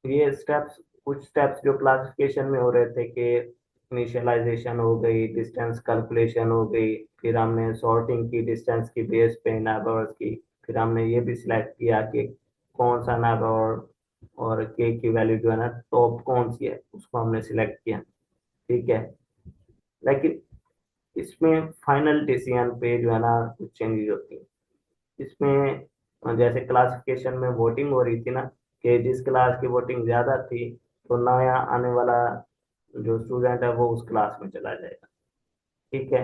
ये स्टेप्स, कुछ स्टेप्स जो क्लासिफिकेशन में हो रहे थे कि इनिशियलाइजेशन हो गई, डिस्टेंस कैलकुलेशन हो गई, फिर हमने सॉर्टिंग की डिस्टेंस की बेस पे नाइबर्स की, फिर हमने ये भी सिलेक्ट किया कि कौन सा नाइबर और के की वैल्यू जो है ना टॉप कौन सी है उसको हमने सिलेक्ट किया। ठीक है, लेकिन इसमें फाइनल डिसीजन पे जो है ना कुछ चेंजेस होती है। इसमें जैसे क्लासिफिकेशन में वोटिंग हो रही थी ना, कि जिस क्लास की वोटिंग ज्यादा थी तो नया आने वाला जो स्टूडेंट है वो उस क्लास में चला जाएगा। ठीक है,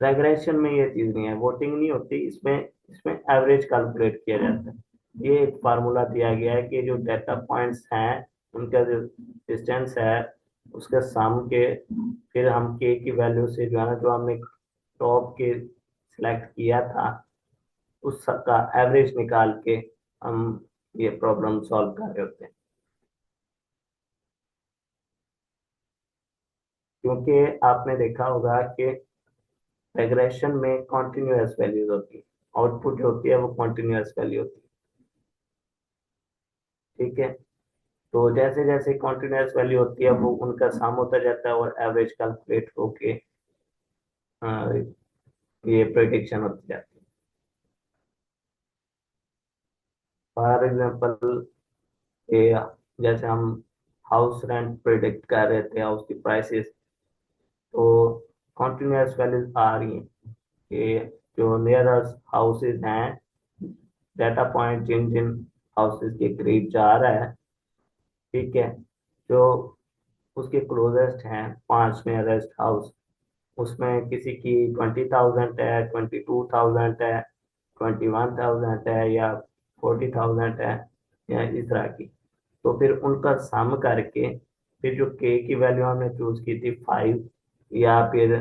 रेग्रेशन में ये चीज नहीं है, वोटिंग नहीं होती इसमें। इसमें एवरेज कैलकुलेट किया जाता है। ये एक फार्मूला दिया गया है कि जो डेटा पॉइंट्स हैं उनका जो डिस्टेंस है उसके सम के, फिर हम के की वैल्यू से जो है ना, जो हमने टॉप के सिलेक्ट किया था उस सब का एवरेज निकाल के हम ये प्रॉब्लम सॉल्व कर रहे होते हैं। क्योंकि आपने देखा होगा कि रेग्रेशन में कॉन्टिन्यूअस वैल्यूज होती है, आउटपुट जो होती है वो कॉन्टिन्यूअस वैल्यू होती है। ठीक है, तो जैसे जैसे कॉन्टिन्यूअस वैल्यू होती है वो उनका सम होता जाता है और एवरेज कैलकुलेट होके अ, ये प्रेडिक्शन होती जाती है। फॉर एग्जाम्पल, ये जैसे हम हाउस रेंट प्रेडिक्ट कर रहे थे, हाउस की प्राइसेस, तो कॉन्टिन्यूअस वैल्यूज आ रही हैं कि जो नियरेस्ट हाउसेज हैं, डाटा पॉइंट जिन जिन हाउसेज के करीब जा रहा है, ठीक है, जो उसके क्लोजेस्ट हैं 5 नियरेस्ट हाउस, उसमें किसी की 20,000 है, 22,000 है, 21,000 है, या 40,000 है, या इस तरह की। तो फिर उनका सम करके फिर जो के की वैल्यू हमने चूज की थी 5, या फिर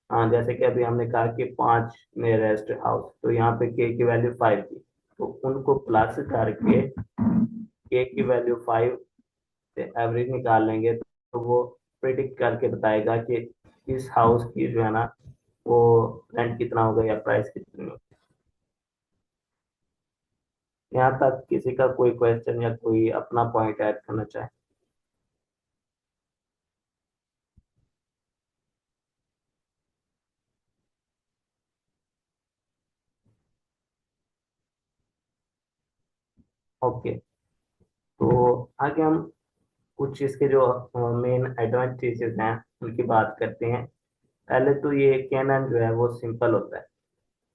हाँ जैसे कि अभी हमने कहा कि 5 नियरेस्ट हाउस, तो यहाँ पे के की वैल्यू 5 थी, तो उनको प्लस करके के की वैल्यू 5 से एवरेज निकाल लेंगे तो वो प्रिडिक्ट करके बताएगा कि इस हाउस की जो है ना वो रेंट कितना होगा या प्राइस कितनी होगी। यहाँ तक किसी का कोई क्वेश्चन या कोई अपना पॉइंट ऐड करना चाहे? ओके, तो आगे हम कुछ इसके जो मेन एडवांटेजेस हैं उनकी बात करते हैं। पहले तो ये कैनन जो है वो सिंपल होता है,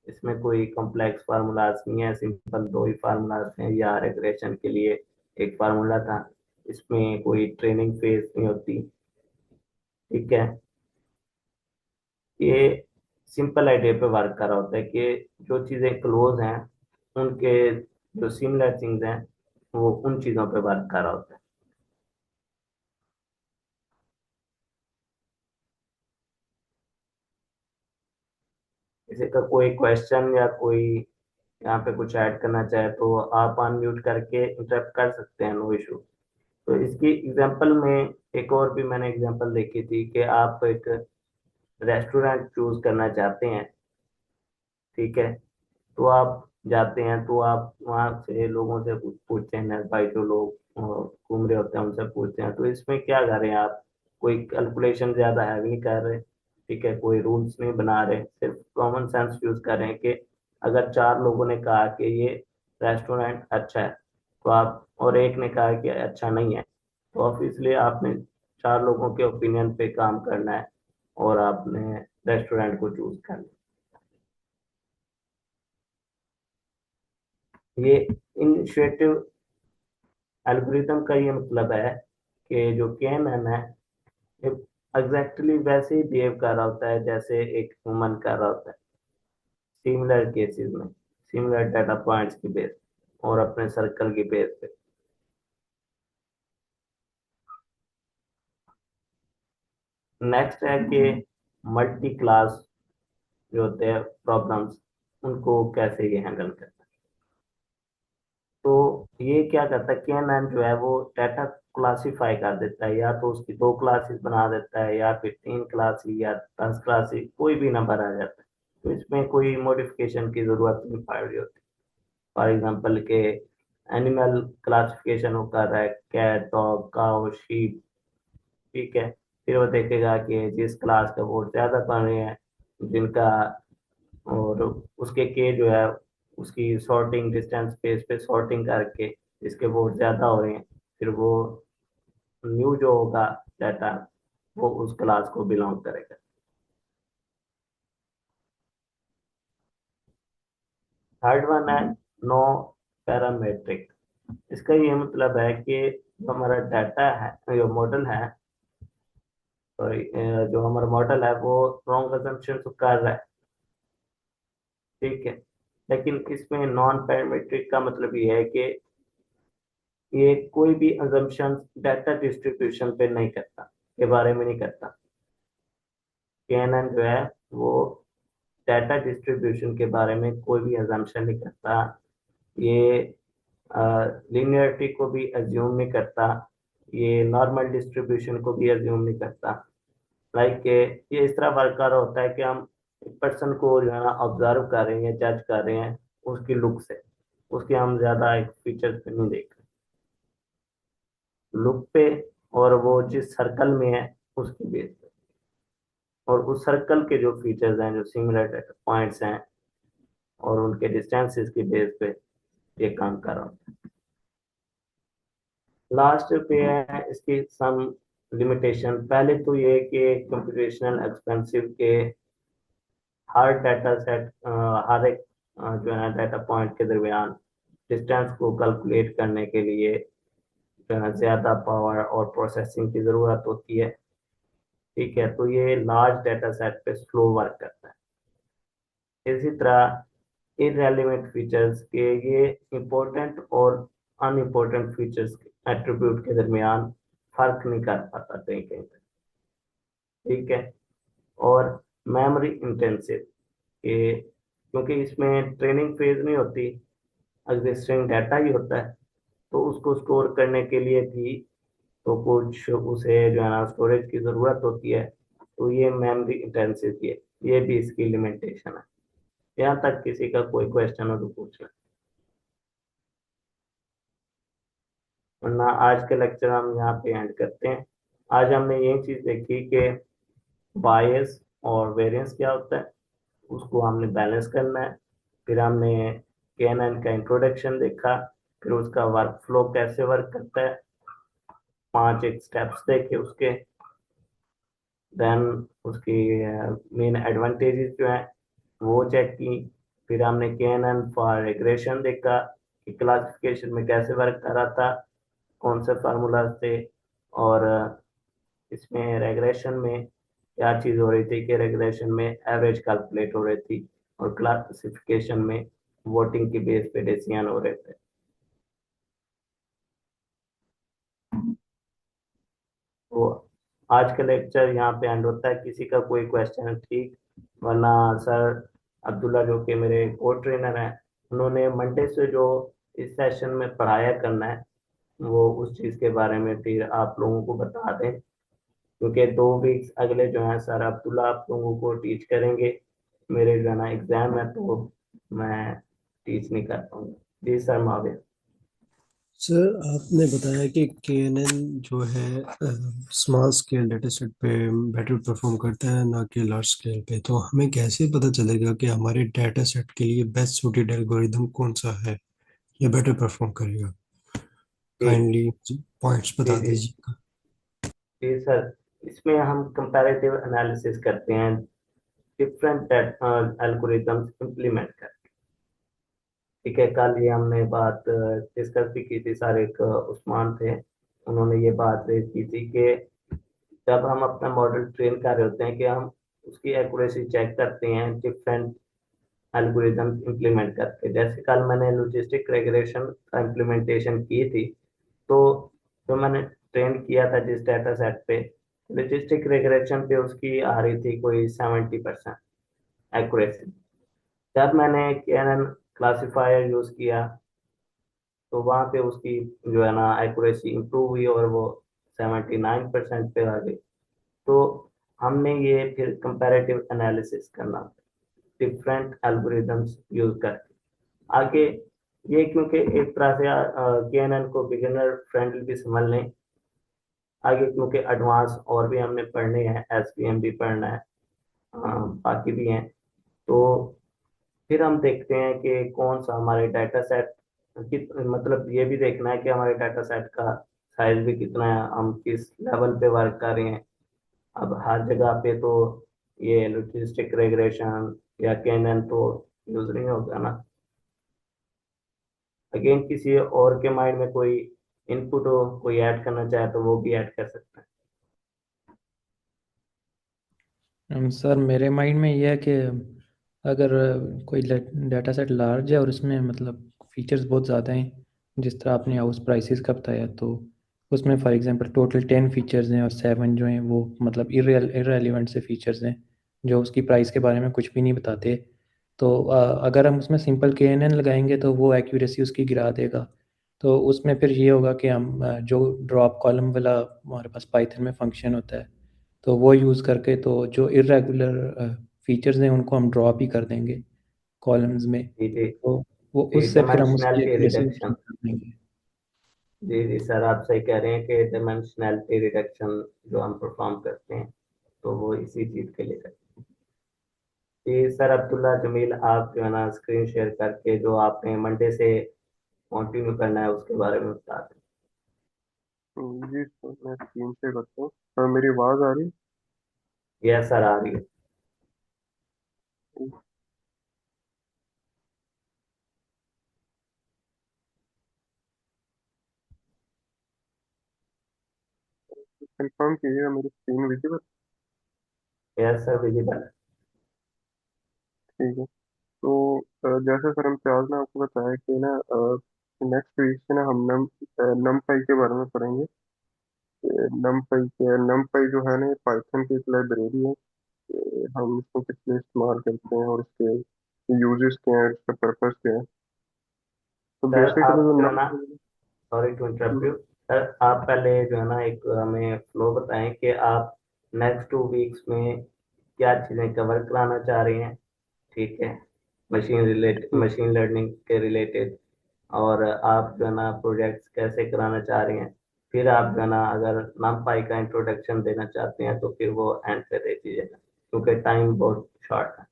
इसमें कोई कॉम्प्लेक्स फार्मूलाज नहीं है, सिंपल दो ही फार्मूलाज हैं, या रिग्रेशन के लिए एक फार्मूला था। इसमें कोई ट्रेनिंग फेज नहीं होती। ठीक है, ये सिंपल आइडिया पे वर्क कर रहा होता है कि जो चीजें क्लोज हैं उनके जो सिमिलर थिंग्स हैं वो उन चीजों पे वर्क कर रहा होता है। किसी का कोई क्वेश्चन या कोई यहाँ पे कुछ ऐड करना चाहे तो आप अनम्यूट करके इंटरप्ट कर सकते हैं, नो इशू। तो इसकी एग्जांपल में एक और भी मैंने एग्जांपल देखी थी कि आप एक रेस्टोरेंट चूज करना चाहते हैं। ठीक है, तो आप जाते हैं तो आप वहाँ से लोगों से पूछते हैं ना भाई, जो लोग घूम रहे होते हैं उनसे पूछते हैं तो इसमें क्या कर रहे हैं आप, कोई कैलकुलेशन ज्यादा हैवी नहीं कर रहे, ठीक है, कोई रूल्स नहीं बना रहे, सिर्फ कॉमन सेंस यूज कर रहे हैं कि अगर चार लोगों ने कहा कि ये रेस्टोरेंट अच्छा है तो आप, और एक ने कहा कि अच्छा नहीं है, तो ऑब्वियसली आपने चार लोगों के ओपिनियन पे काम करना है और आपने रेस्टोरेंट को चूज करना है। ये इनिशिएटिव एल्गोरिथम का ये मतलब है कि जो केएनएन है ये एग्जैक्टली वैसे ही बिहेव कर रहा होता है जैसे एक ह्यूमन कर रहा होता है, सिमिलर केसेस में, सिमिलर डाटा पॉइंट्स की बेस और अपने सर्कल की बेस पे। नेक्स्ट है कि मल्टी क्लास जो होते हैं प्रॉब्लम्स, उनको कैसे ये हैंडल करना है। तो ये क्या करता है, केएनएन जो है वो डाटा क्लासिफाई कर देता है, या तो उसकी दो क्लासेस बना देता है या फिर तीन क्लासेस या 10 क्लासेस, कोई भी नंबर आ जाता है, तो इसमें कोई मॉडिफिकेशन की जरूरत नहीं पड़ रही होती। फॉर एग्जांपल के एनिमल क्लासिफिकेशन वो कर रहा है, कैट डॉग काउ शीप, ठीक है, फिर वो देखेगा कि जिस क्लास का वोट ज्यादा पड़ रहे हैं जिनका, और उसके के जो है उसकी सॉर्टिंग डिस्टेंस बेस पे सॉर्टिंग करके जिसके वोट ज्यादा हो रहे हैं, फिर वो न्यू जो होगा डाटा वो उस क्लास को बिलोंग करेगा। थर्ड वन है नो पैरामेट्रिक। इसका ये मतलब है कि जो हमारा डाटा है, जो मॉडल है, सॉरी, जो हमारा मॉडल है वो रॉन्ग अजम्पशन तो कर रहा है, ठीक है, लेकिन इसमें नॉन पैरामेट्रिक का मतलब ये है कि ये कोई भी अजम्पशन डाटा डिस्ट्रीब्यूशन पे नहीं करता, के बारे में नहीं करता। केएनएन जो है वो डाटा डिस्ट्रीब्यूशन के बारे में कोई भी अजम्पशन नहीं करता, ये लिनियरिटी को भी अज्यूम नहीं करता, ये नॉर्मल डिस्ट्रीब्यूशन को भी अज्यूम नहीं करता। लाइक ये इस तरह वर्क कर रहा होता है कि हम एक पर्सन को जो है ना ऑब्जर्व कर रहे हैं, जज कर रहे हैं उसकी लुक से, उसके हम ज्यादा एक फीचर्स पे नहीं देख रहे, लुक पे, और वो जिस सर्कल में है उसकी बेस पे, और उस सर्कल के जो फीचर्स हैं, जो सिमिलर डेटा पॉइंट्स हैं और उनके डिस्टेंसेस की बेस पे ये काम कर रहा हूँ। लास्ट पे है इसकी सम लिमिटेशन। पहले तो ये कि कंप्यूटेशनल एक्सपेंसिव के हर डाटा सेट, हर एक जो है डाटा पॉइंट के दरमियान डिस्टेंस को कैलकुलेट करने के लिए जो है ज्यादा पावर और प्रोसेसिंग की जरूरत होती है, ठीक है, तो ये लार्ज डाटा सेट पे स्लो वर्क करता है। इसी तरह इररेलेवेंट फीचर्स के ये इंपॉर्टेंट और अनइम्पोर्टेंट फीचर्स एट्रीब्यूट के दरमियान फर्क नहीं कर पाता कहीं कहीं पे, ठीक है। और मेमोरी इंटेंसिव के, क्योंकि इसमें ट्रेनिंग फेज नहीं होती, एग्जिस्टिंग डाटा ही होता है, तो उसको स्टोर करने के लिए भी तो कुछ उसे जो है ना स्टोरेज की जरूरत होती है, तो ये मेमोरी इंटेंसिव है, ये भी इसकी लिमिटेशन है। यहाँ तक किसी का कोई क्वेश्चन हो तो पूछ लें, वरना आज के लेक्चर हम यहाँ पे एंड करते हैं। आज हमने ये चीज देखी कि बायस और वेरिएंस क्या होता है, उसको हमने बैलेंस करना है। फिर हमने केएनएन का इंट्रोडक्शन देखा, फिर उसका वर्क फ्लो कैसे वर्क करता है, 5 एक स्टेप्स देखे उसके, देन उसकी मेन एडवांटेजेस जो है वो चेक की। फिर हमने केएनएन फॉर रिग्रेशन देखा कि क्लासिफिकेशन में कैसे वर्क कर रहा था, कौन से फार्मूलाज थे, और इसमें रेग्रेशन में क्या चीज हो रही थी कि रेग्रेशन में एवरेज कैलकुलेट हो रही थी और क्लासिफिकेशन में वोटिंग की बेस पे डिसीजन हो रहे थे। तो आज का लेक्चर यहाँ पे एंड होता है। किसी का कोई क्वेश्चन है ठीक, वरना सर अब्दुल्ला जो कि मेरे को ट्रेनर हैं, उन्होंने मंडे से जो इस सेशन में पढ़ाया करना है वो उस चीज़ के बारे में फिर आप लोगों को बता दें, क्योंकि 2 वीक्स अगले जो है सर अब्दुल्ला आप लोगों को टीच करेंगे। मेरे जो है ना एग्जाम है तो मैं टीच नहीं कर पाऊंगा। जी सर माविया।
सर आपने बताया कि केएनएन जो है स्मॉल स्केल डेटा सेट पे बेटर परफॉर्म करता है ना कि लार्ज स्केल पे, तो हमें कैसे पता चलेगा कि हमारे डेटा सेट के लिए बेस्ट सूटेड एल्गोरिदम कौन सा है या बेटर परफॉर्म करेगा?
जी
काइंडली पॉइंट्स
जी
बता
जी
दीजिएगा।
जी सर, इसमें हम कंपैरेटिव एनालिसिस करते हैं डिफरेंट एल्गोरिदम्स इम्प्लीमेंट कर। ठीक है, कल ये हमने बात डिस्कस भी की थी सर, एक उस्मान थे, उन्होंने ये बात रेज की थी कि जब हम अपना मॉडल ट्रेन कर रहे होते हैं कि हम उसकी एक्यूरेसी चेक करते हैं डिफरेंट एल्गोरिदम इम्प्लीमेंट करके। जैसे कल मैंने लॉजिस्टिक रेग्रेशन का इम्प्लीमेंटेशन की थी, तो जो मैंने ट्रेन किया था जिस डाटा सेट पे, लॉजिस्टिक रेग्रेशन पे उसकी आ रही थी कोई 70% एक्यूरेसी। जब मैंने कैनन क्लासिफायर यूज किया तो वहां पे उसकी जो है ना एक्यूरेसी इंप्रूव हुई और वो 79% पे आ गई। तो हमने ये फिर कंपैरेटिव एनालिसिस करना डिफरेंट एल्गोरिदम्स यूज करके आगे। ये क्योंकि एक तरह से केएनएन को बिगिनर फ्रेंडली भी समझ लें, आगे क्योंकि एडवांस और भी हमने पढ़ने हैं, एसवीएम भी पढ़ना है, बाकी भी हैं। तो फिर हम देखते हैं कि कौन सा हमारे डाटा सेट मतलब ये भी देखना है कि हमारे डाटा सेट का साइज भी कितना है, हम किस लेवल पे वर्क कर रहे हैं। अब हर जगह पे तो ये लॉजिस्टिक रेग्रेशन या कैनन तो यूज नहीं होगा ना। अगेन किसी और के माइंड में कोई इनपुट हो, कोई ऐड करना चाहे तो वो भी ऐड कर सकता है।
सर मेरे माइंड में ये है कि अगर कोई डाटा सेट लार्ज है और इसमें मतलब फीचर्स बहुत ज़्यादा हैं, जिस तरह आपने हाउस प्राइसेस का बताया, तो उसमें फॉर एग्जांपल टोटल 10 फीचर्स हैं और 7 जो हैं वो मतलब इरेलीवेंट से फीचर्स हैं जो उसकी प्राइस के बारे में कुछ भी नहीं बताते। तो अगर हम उसमें सिंपल के एन एन लगाएंगे तो वो एक्यूरेसी उसकी गिरा देगा। तो उसमें फिर ये होगा कि हम जो ड्रॉप कॉलम वाला हमारे पास पाइथन में फंक्शन होता है, तो वो यूज़ करके तो जो इरेगुलर फीचर्स हैं उनको हम ड्रॉप ही कर देंगे कॉलम्स में।
जी जी
तो वो
जी,
उससे फिर हम उसकी
डायमेंशनैलिटी
एक्यूरेसी
रिडक्शन।
कर देंगे।
जी जी सर, आप सही कह रहे हैं कि डायमेंशनैलिटी रिडक्शन जो हम परफॉर्म करते हैं तो वो इसी चीज के लिए करते हैं। जी सर, अब्दुल्ला जमील, आप जो है ना स्क्रीन शेयर करके जो आपने मंडे से कंटिन्यू करना है उसके बारे में बता दें।
जी सर, मैं स्क्रीन से करता हूँ। सर मेरी आवाज़ आ रही
यस सर, आ रही है।
है? कंफर्म कीजिएगा मेरी screen visible.
Yes sir, visible.
ठीक है। तो जैसे सर हम चार्ज ने आपको बताया कि ना नेक्स्ट वीक से ना हम नम पाई के बारे में पढ़ेंगे। नम पाई जो है ना, पाइथन की एक लाइब्रेरी है। हम इसको किस लिए इस्तेमाल करते हैं और इसके यूजेस क्या है, इसका पर्पस क्या है। तो
सर
बेसिकली
आप
जो
जो है
नम
ना, sorry to interrupt you sir, आप पहले जो है ना एक हमें फ्लो बताएं कि आप नेक्स्ट 2 वीक्स में क्या चीज़ें कवर कराना चाह रहे हैं। ठीक है, मशीन लर्निंग के रिलेटेड, और आप जो है ना प्रोजेक्ट्स कैसे कराना चाह रहे हैं। फिर आप जो है ना अगर NumPy का इंट्रोडक्शन देना चाहते हैं तो फिर वो एंड पे दे दीजिएगा क्योंकि टाइम बहुत शॉर्ट है।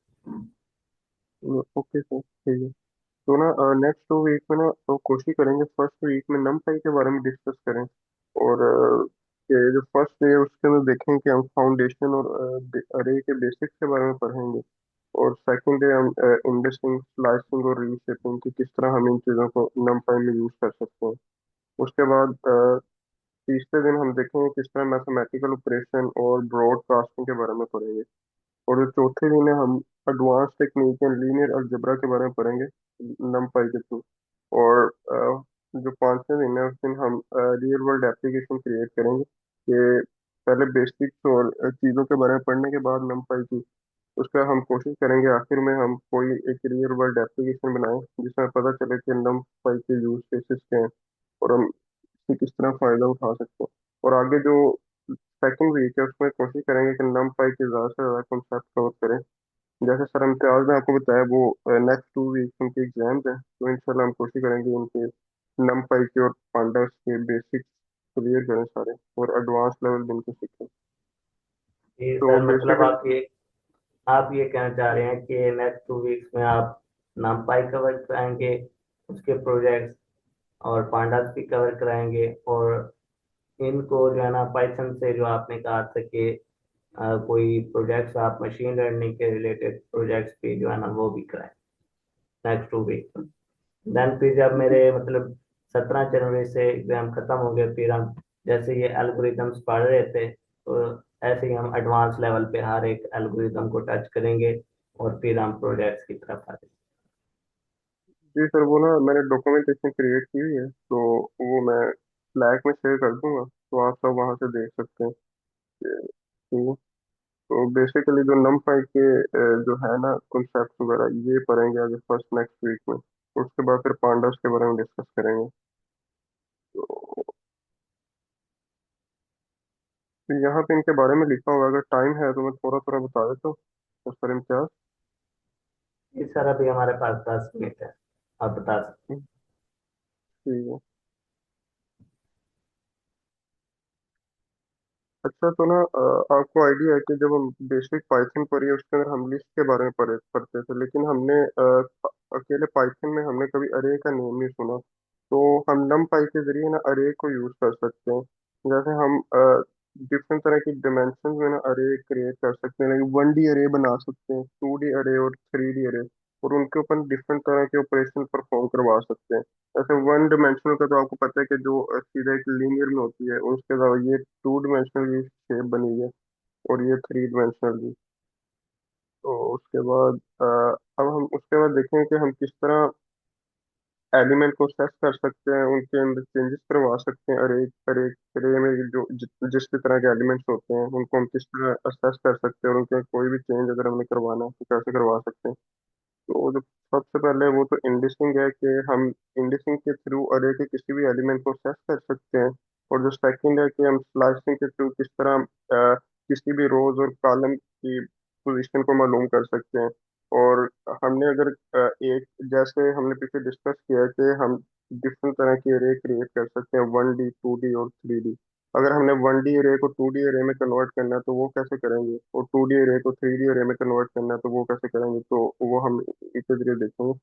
ओके सर, ठीक है। तो ना नेक्स्ट 2 वीक में ना तो कोशिश करेंगे फर्स्ट वीक में नमपाई के बारे में डिस्कस करें। और ये जो फर्स्ट डे है उसके अंदर देखें कि हम फाउंडेशन और अरे के बेसिक्स के बारे में पढ़ेंगे। और सेकंड डे हम इंडेक्सिंग, स्लाइसिंग और रीशेपिंग की किस तरह हम इन चीज़ों को नमपाई में यूज़ कर सकते हैं। उसके बाद तीसरे दिन हम देखेंगे किस तरह मैथमेटिकल ऑपरेशन और ब्रॉडकास्टिंग के बारे में पढ़ेंगे। और जो चौथे दिन है हम advance technique and linear algebra के बारे में पढ़ेंगे नमपाई के थ्रू। और जो पांचवें दिन है उस दिन हम रियल वर्ल्ड एप्लीकेशन क्रिएट करेंगे। कि पहले बेसिक्स और चीज़ों के बारे में पढ़ने के बाद नमपाई की उसका हम कोशिश करेंगे आखिर में हम कोई एक रियल वर्ल्ड एप्लीकेशन बनाएं जिसमें पता चले कि नमपाई के यूज केसेस क्या हैं और हम इससे किस तरह फायदा उठा सकते हैं। और आगे जो सेकंड वीक है उसमें कोशिश करेंगे कि नमपाई के ज़्यादा से ज़्यादा कॉन्सेप्ट कवर करें जैसे सर इम्तियाज ने आपको बताया, वो नेक्स्ट 2 वीक उनके एग्जाम्स हैं, तो इंशाल्लाह हम कोशिश करेंगे उनके नमपाई के और पांडास के बेसिक्स क्लियर करें सारे, और एडवांस लेवल भी उनको सीखें।
जी
तो
सर, मतलब
बेसिकली
आप ये कहना चाह रहे हैं कि नेक्स्ट 2 वीक्स में आप नामपाई कवर कराएंगे, उसके प्रोजेक्ट्स, और पांडास भी कवर कराएंगे, और इनको जो है ना पाइथन से जो आपने कहा था कि कोई प्रोजेक्ट्स आप मशीन लर्निंग के रिलेटेड प्रोजेक्ट्स भी जो है ना वो भी कराएं नेक्स्ट 2 वीक में। देन फिर जब मेरे मतलब 17 जनवरी से एग्जाम खत्म हो गए, फिर हम जैसे ये एल्गोरिदम्स पढ़ रहे थे, तो ऐसे ही हम एडवांस लेवल पे हर एक एल्गोरिदम को टच करेंगे, और फिर हम प्रोजेक्ट्स की तरफ आगे।
जी सर, वो ना मैंने डॉक्यूमेंटेशन क्रिएट की हुई है, तो वो मैं स्लैक में शेयर कर दूंगा, तो आप सब वहां से देख सकते हैं कि- ठीक है। तो बेसिकली जो नमपाई के जो है ना कॉन्सेप्ट वगैरह, ये पढ़ेंगे आगे फर्स्ट नेक्स्ट वीक में, उसके बाद फिर पांडास के बारे में डिस्कस करेंगे। तो यहाँ पे इनके बारे में लिखा हुआ है, अगर टाइम है तो मैं थोड़ा थोड़ा बता देता हूँ, तो सर इम्तियाज।
ये सारा भी हमारे पास 10 मिनट है, आप बता सकते
ठीक है। अच्छा, तो ना आपको आइडिया है कि जब हम बेसिक पाइथन पढ़ी उसके अंदर हम लिस्ट के बारे में पढ़ते थे, लेकिन हमने अकेले पाइथन में हमने कभी अरे का नेम नहीं सुना। तो हम नम पाई के जरिए ना अरे को यूज कर सकते हैं। जैसे हम डिफरेंट तरह की डायमेंशन में ना अरे क्रिएट कर सकते हैं, लाइक 1D अरे बना सकते हैं, 2D अरे और 3D अरे, और उनके ऊपर डिफरेंट तरह के ऑपरेशन परफॉर्म करवा सकते हैं। जैसे 1 डायमेंशनल का तो आपको पता है कि जो सीधा एक लीनियर में होती है, उसके अलावा ये 2 डायमेंशनल की शेप बनी हुई है, और ये 3 डायमेंशनल की। तो उसके बाद अब हम उसके बाद देखें कि हम किस तरह एलिमेंट को सेट कर सकते हैं, उनके अंदर चेंजेस करवा सकते हैं। अरे अरे अरे में जो जिस भी तरह के एलिमेंट्स होते हैं उनको हम किस तरह असेस कर सकते हैं, और उनके कोई भी चेंज अगर हमें करवाना है तो कैसे करवा सकते हैं। तो जो सबसे पहले वो तो इंडिसिंग है कि हम इंडिसिंग के थ्रू अरे के किसी भी एलिमेंट को सेट कर सकते हैं। और जो सेकंड है कि हम स्लाइसिंग के थ्रू किस तरह किसी भी रोज और कॉलम की पोजीशन को मालूम कर सकते हैं। और हमने अगर एक जैसे हमने पीछे डिस्कस किया है कि हम डिफरेंट तरह की अरे क्रिएट कर सकते हैं, 1D 2D और 3D। अगर हमने 1D अरे को 2D अरे में कन्वर्ट करना है तो वो कैसे करेंगे, और 2D अरे को 3D अरे में कन्वर्ट करना है तो वो कैसे करेंगे, तो वो हम इसके जरिए देखेंगे।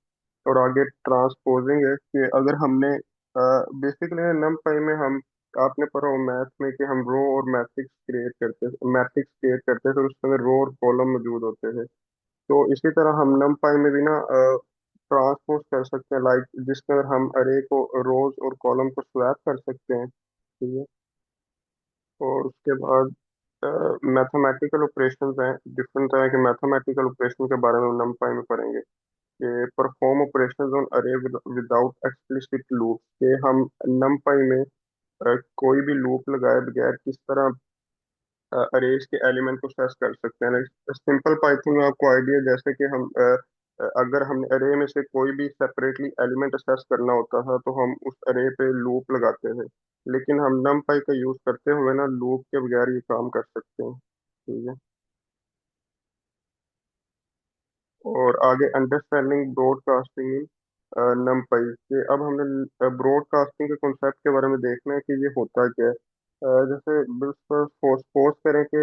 और आगे ट्रांसपोजिंग है कि अगर हमने बेसिकली नम पाई में हम आपने पढ़ा हो मैथ में कि हम रो और मैट्रिक्स क्रिएट करते थे, और उसके अंदर रो और कॉलम मौजूद होते थे। तो इसी तरह हम नम पाई में भी ना ट्रांसपोज कर सकते हैं, लाइक जिसके अंदर हम अरे को रोज और कॉलम को स्वैप कर सकते हैं। ठीक है। और उसके बाद मैथमेटिकल ऑपरेशंस हैं, डिफरेंट तरह के मैथमेटिकल ऑपरेशन के बारे में नमपाई में पढ़ेंगे कि परफॉर्म ऑपरेशंस ऑन अरे विदाउट एक्सप्लिसिट लूप, कि हम नमपाई में कोई भी लूप लगाए बगैर किस तरह अरेज के एलिमेंट को सर्च कर सकते हैं। सिंपल पाइथन में आपको आइडिया, जैसे कि हम अगर हमने अरे में से कोई भी सेपरेटली एलिमेंट सर्च करना होता था तो हम उस अरे पे लूप लगाते थे, लेकिन हम नमपाई का यूज करते हुए ना लूप के बगैर ये काम कर सकते हैं। ठीक है। और आगे अंडरस्टैंडिंग ब्रॉडकास्टिंग नमपाई के, अब हमने ब्रॉडकास्टिंग के कॉन्सेप्ट के बारे में देखना है कि ये होता क्या है। जैसे बिल्कुल सपोज करें कि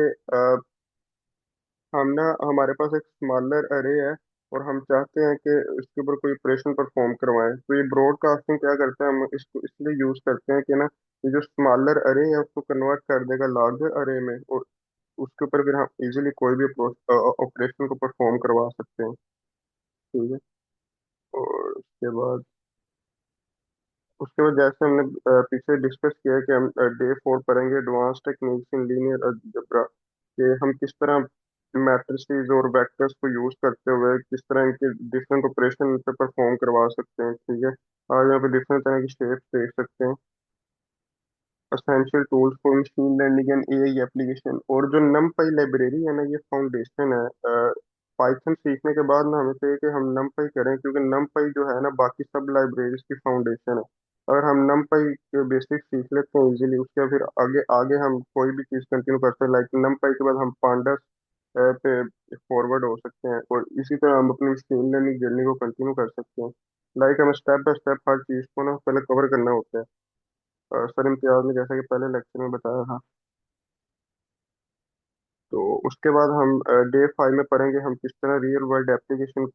हम ना हमारे पास एक स्मॉलर अरे है, और हम चाहते हैं कि इसके ऊपर कोई ऑपरेशन परफॉर्म करवाएं, तो ये ब्रॉडकास्टिंग क्या करते हैं, हम इसको इसलिए यूज करते हैं कि ना ये जो स्मॉलर अरे है उसको कन्वर्ट कर देगा लार्जर अरे में, और उसके ऊपर फिर हम इजीली कोई भी ऑपरेशन को परफॉर्म करवा सकते हैं। ठीक है। और जैसे हमने पीछे डिस्कस किया है कि हम डे 4 पढ़ेंगे advance techniques in linear algebra, कि हम किस तरह मैट्रिसेस और वेक्टर्स को यूज करते हुए किस तरह इनके डिफरेंट ऑपरेशन पे परफॉर्म करवा सकते हैं। ठीक है। आज यहाँ पे डिफरेंट तरह की शेप्स देख सकते हैं, essential tools for machine learning and AI application. और जो numpy लाइब्रेरी है ना, ये फाउंडेशन है पाइथन सीखने के बाद ना हमें चाहिए कि हम numpy करें, क्योंकि numpy जो है ना बाकी सब लाइब्रेरीज की फाउंडेशन है। अगर हम numpy के बेसिक सीख लेते हैं इजीली, उसके फिर आगे आगे हम कोई भी चीज़ कंटिन्यू करते हैं, लाइक numpy के बाद हम pandas पे फॉरवर्ड हो सकते हैं, और इसी तरह हम अपनी मशीन लर्निंग जर्नी को कंटिन्यू कर सकते हैं। लाइक हमें स्टेप बाय स्टेप हर चीज़ को ना पहले कवर करना होता है। सर इम्तियाज ने जैसा कि पहले लेक्चर में बताया था, तो उसके बाद हम डे 5 में पढ़ेंगे हम किस तरह रियल वर्ल्ड एप्लीकेशन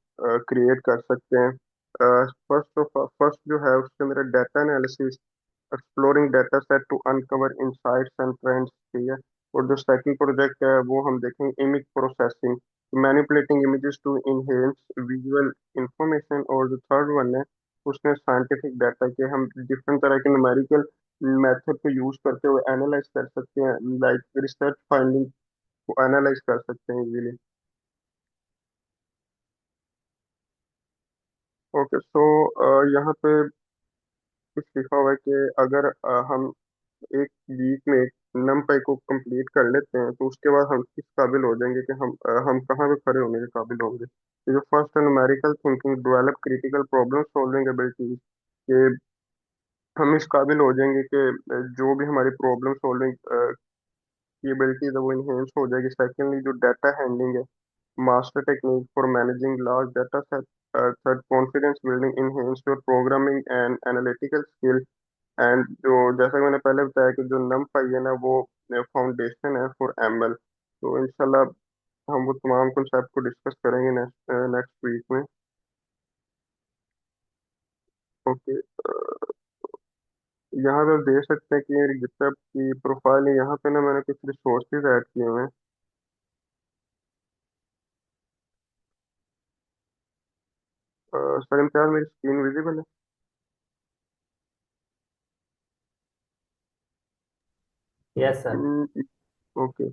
क्रिएट कर सकते हैं। फर्स्ट जो है उसके अंदर data analysis, exploring data set to uncover insights and trends, ठीक है। और जो सेकंड प्रोजेक्ट है वो हम देखेंगे image processing, manipulating images to enhance visual information. और जो थर्ड वन है उसमें साइंटिफिक डाटा के हम डिफरेंट तरह के न्यूमेरिकल मेथड को यूज करते हुए एनालाइज कर सकते हैं, लाइक रिसर्च फाइंडिंग को एनालाइज कर सकते हैं इजीली। ओके, सो यहाँ पे कुछ लिखा हुआ है कि अगर हम एक वीक में NumPy को कंप्लीट कर लेते हैं तो उसके बाद हम किस काबिल हो जाएंगे कि हम कहाँ पे खड़े होने के काबिल होंगे। तो जो फर्स्ट है numerical thinking, develop critical problem solving abilities, कि हम इस काबिल हो जाएंगे कि जो भी हमारी प्रॉब्लम सॉल्विंग की एबिलिटीज है वो इनहेंस हो जाएगी। सेकेंडली जो डाटा हैंडलिंग है, master technique for managing large data set. Third, confidence building, enhance your programming and analytical skill. And जो जैसा कि मैंने पहले बताया कि जो NumPy है ना वो फाउंडेशन है फॉर ML। तो इंशाल्लाह हम वो तमाम कॉन्सेप्ट को डिस्कस करेंगे नेक्स्ट नेक्स्ट वीक में। ओके, यहाँ पे आप देख सकते हैं कि मेरी गिटहब की प्रोफाइल है, यहाँ पे ना मैंने कुछ रिसोर्सेज ऐड किए हुए हैं। सर इम्तियाज मेरी स्क्रीन विजिबल है?
Yes sir.
ओके,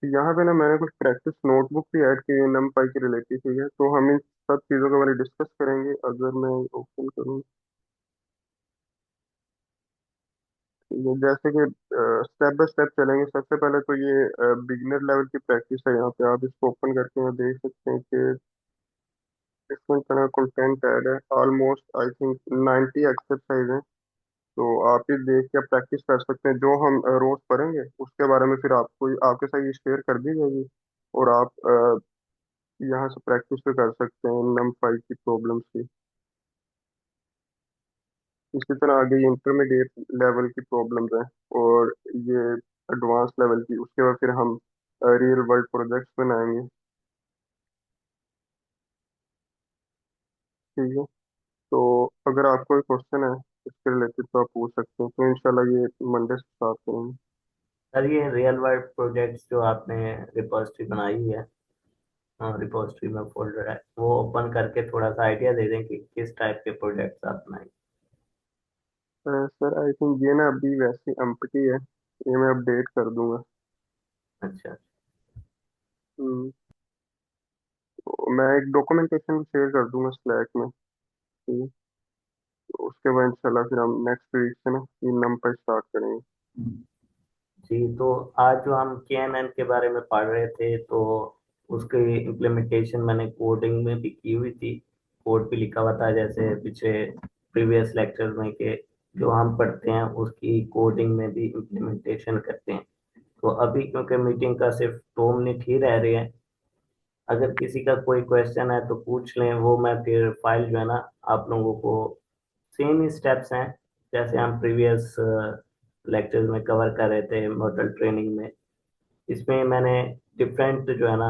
यहाँ पे ना मैंने कुछ प्रैक्टिस नोटबुक भी ऐड की है NumPy के रिलेटेड, ठीक है। तो हम इन सब चीज़ों के बारे में डिस्कस करेंगे। अगर मैं ओपन करूँ, ये जैसे कि स्टेप बाय स्टेप चलेंगे। सबसे पहले तो ये बिगिनर लेवल की प्रैक्टिस है, यहाँ पे आप इसको ओपन करके यहाँ देख सकते हैं कि डिफरेंट तरह कंटेंट ऐड है, ऑलमोस्ट आई थिंक 90 एक्सरसाइज है। तो आप ये देख के प्रैक्टिस कर सकते हैं, जो हम रोज पढ़ेंगे उसके बारे में फिर आपको आपके साथ ये शेयर कर दी जाएगी, और आप यहाँ से प्रैक्टिस भी कर सकते हैं NumPy की प्रॉब्लम्स की। इसी तरह आगे इंटरमीडिएट लेवल की प्रॉब्लम्स हैं, और ये एडवांस लेवल की, उसके बाद फिर हम रियल वर्ल्ड प्रोजेक्ट्स बनाएंगे, ठीक है। तो अगर आपको कोई क्वेश्चन है इसके रिलेटेड तो आप पूछ सकते हैं, तो इंशाल्लाह ये मंडे से स्टार्ट करेंगे।
सर ये रियल वर्ल्ड प्रोजेक्ट्स जो आपने रिपोजिटरी बनाई है, रिपोजिटरी में फोल्डर है, वो ओपन करके थोड़ा सा आइडिया दे दें कि किस टाइप के प्रोजेक्ट्स आप बनाएंगे।
सर आई थिंक ये ना अभी वैसे एम्प्टी है, ये मैं अपडेट कर दूंगा।
अच्छा।
हम्म, तो मैं एक डॉक्यूमेंटेशन शेयर कर दूंगा स्लैक में, ठीक है। तो उसके बाद इंशाल्लाह फिर हम नेक्स्ट वीक से ना 3 नंबर स्टार्ट करेंगे।
जी, तो आज जो हम KNN के बारे में पढ़ रहे थे, तो उसके इम्प्लीमेंटेशन मैंने कोडिंग में भी की हुई थी। कोड भी लिखा हुआ था, जैसे पीछे प्रीवियस लेक्चर में के जो हम पढ़ते हैं उसकी कोडिंग में भी इम्प्लीमेंटेशन करते हैं। तो अभी क्योंकि मीटिंग का सिर्फ 2 मिनट ही रह रहे हैं, अगर किसी का कोई क्वेश्चन है तो पूछ लें, वो मैं फिर फाइल जो है ना आप लोगों को, सेम ही स्टेप्स हैं जैसे हम प्रीवियस लेक्चर्स में कवर कर रहे थे मॉडल ट्रेनिंग में। इसमें मैंने डिफरेंट जो है ना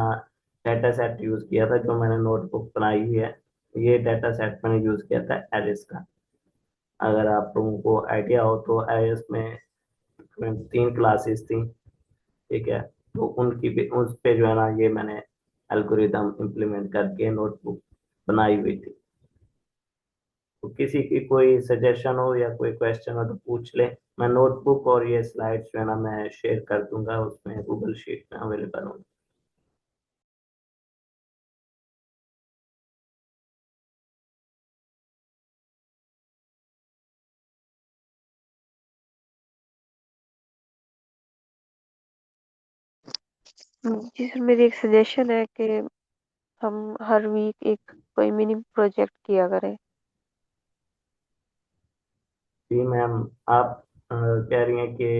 डाटा सेट यूज़ किया था, जो मैंने नोटबुक बनाई हुई है। ये डाटा सेट मैंने यूज़ किया था एरिस का। अगर आप लोगों को आइडिया हो तो एरिस में 3 क्लासेस थी, ठीक है। तो उनकी भी उस पे जो है ना ये मैंने एल्गोरिदम इम्प्लीमेंट करके नोटबुक बनाई हुई थी। तो किसी की कोई सजेशन हो या कोई क्वेश्चन हो तो पूछ ले। मैं नोटबुक और ये स्लाइड्स जो है ना मैं शेयर कर दूंगा, उसमें गूगल शीट में अवेलेबल होंगे।
जी सर, मेरी एक सजेशन है कि हम हर वीक एक कोई मिनी प्रोजेक्ट किया करें।
जी मैम, आप कह रही हैं कि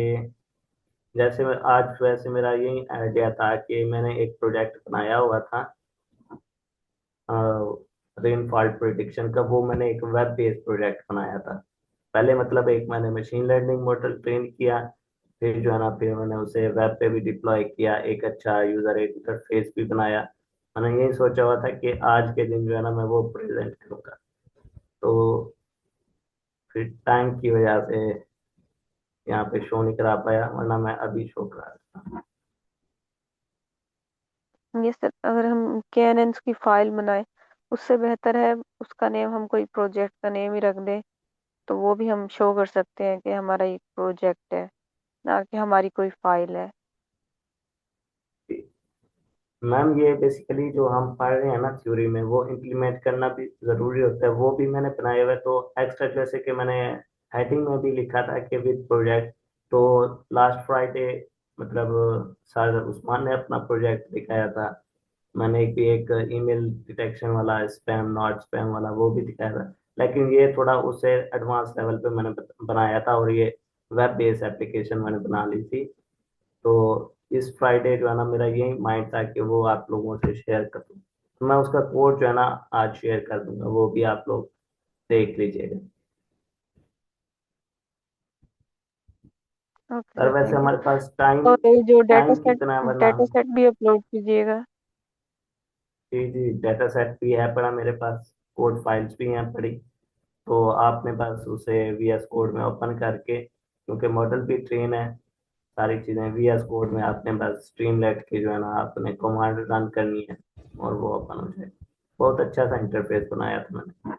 जैसे आज वैसे मेरा यही आइडिया था कि मैंने एक प्रोजेक्ट बनाया हुआ था रेनफॉल प्रिडिक्शन का। वो मैंने एक वेब बेस्ड प्रोजेक्ट बनाया था। पहले मतलब एक मैंने मशीन लर्निंग मॉडल ट्रेन किया, फिर जो है ना फिर मैंने उसे वेब पे भी डिप्लॉय किया, एक अच्छा यूजर इंटरफेस भी बनाया। मैंने यही सोचा हुआ था कि आज के दिन जो है ना मैं वो प्रेजेंट करूंगा। तो फिर टाइम की वजह से यहाँ पे शो नहीं करा पाया, वरना मैं अभी शो करा देता।
ये सर अगर हम KNN की फाइल बनाए, उससे बेहतर है उसका नेम हम कोई प्रोजेक्ट का नेम ही रख दें, तो वो भी हम शो कर सकते हैं कि हमारा एक प्रोजेक्ट है, ना कि हमारी कोई फाइल है।
मैम ये बेसिकली जो हम पढ़ रहे हैं ना थ्योरी में, वो इम्प्लीमेंट करना भी जरूरी होता है। वो भी मैंने बनाए हुए तो एक्स्ट्रा, जैसे कि मैंने हेडिंग में भी लिखा था कि विद प्रोजेक्ट। तो लास्ट फ्राइडे मतलब सर उस्मान ने अपना प्रोजेक्ट दिखाया था। मैंने एक ईमेल डिटेक्शन वाला, स्पैम नॉट स्पैम वाला, वो भी दिखाया था। लेकिन ये थोड़ा उससे एडवांस लेवल पे मैंने बनाया था, और ये वेब बेस्ड एप्लीकेशन मैंने बना ली थी। तो इस फ्राइडे जो है ना मेरा यही माइंड था कि वो आप लोगों से शेयर कर दूँ। तो मैं उसका कोड जो है ना आज शेयर कर दूंगा, वो भी आप लोग देख लीजिएगा।
ओके
सर
सर,
वैसे
थैंक यू।
हमारे पास टाइम
और ये जो
टाइम कितना है, वरना
डाटा सेट भी अपलोड कीजिएगा।
जी जी डाटा सेट भी है पड़ा मेरे पास, कोड फाइल्स भी हैं पड़ी। तो आपने बस उसे VS कोड में ओपन करके, क्योंकि मॉडल भी ट्रेन है, सारी चीज़ें VS कोड में आपने बस स्ट्रीमलेट की जो है ना आपने कमांड रन करनी है, और वो ओपन हो जाए। बहुत अच्छा सा इंटरफेस बनाया था मैंने।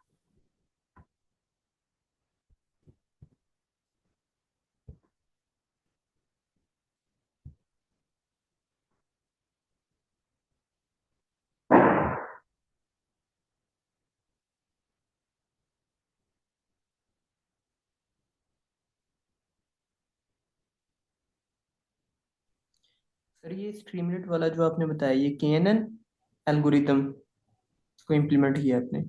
सर ये स्ट्रीमलेट वाला जो आपने बताया, ये KNN एल्गोरिदम को इम्प्लीमेंट किया आपने?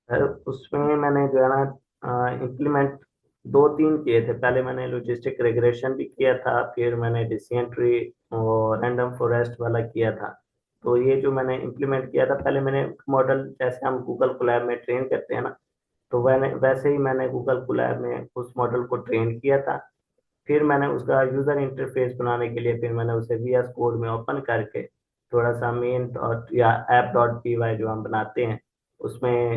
सर उसमें मैंने जो है ना इम्प्लीमेंट दो तीन किए थे। पहले मैंने लॉजिस्टिक रिग्रेशन भी किया था, फिर मैंने डिसीजन ट्री और रैंडम फॉरेस्ट वाला किया था। तो ये जो मैंने इम्प्लीमेंट किया था, पहले मैंने मॉडल जैसे हम गूगल कोलैब में ट्रेन करते हैं ना, तो मैंने वैसे ही मैंने गूगल कोलैब में उस मॉडल को ट्रेन किया था। फिर मैंने उसका यूजर इंटरफेस बनाने के लिए फिर मैंने उसे VS कोड में ओपन करके थोड़ा सा मेन डॉट या ऐप डॉट py जो हम बनाते हैं उसमें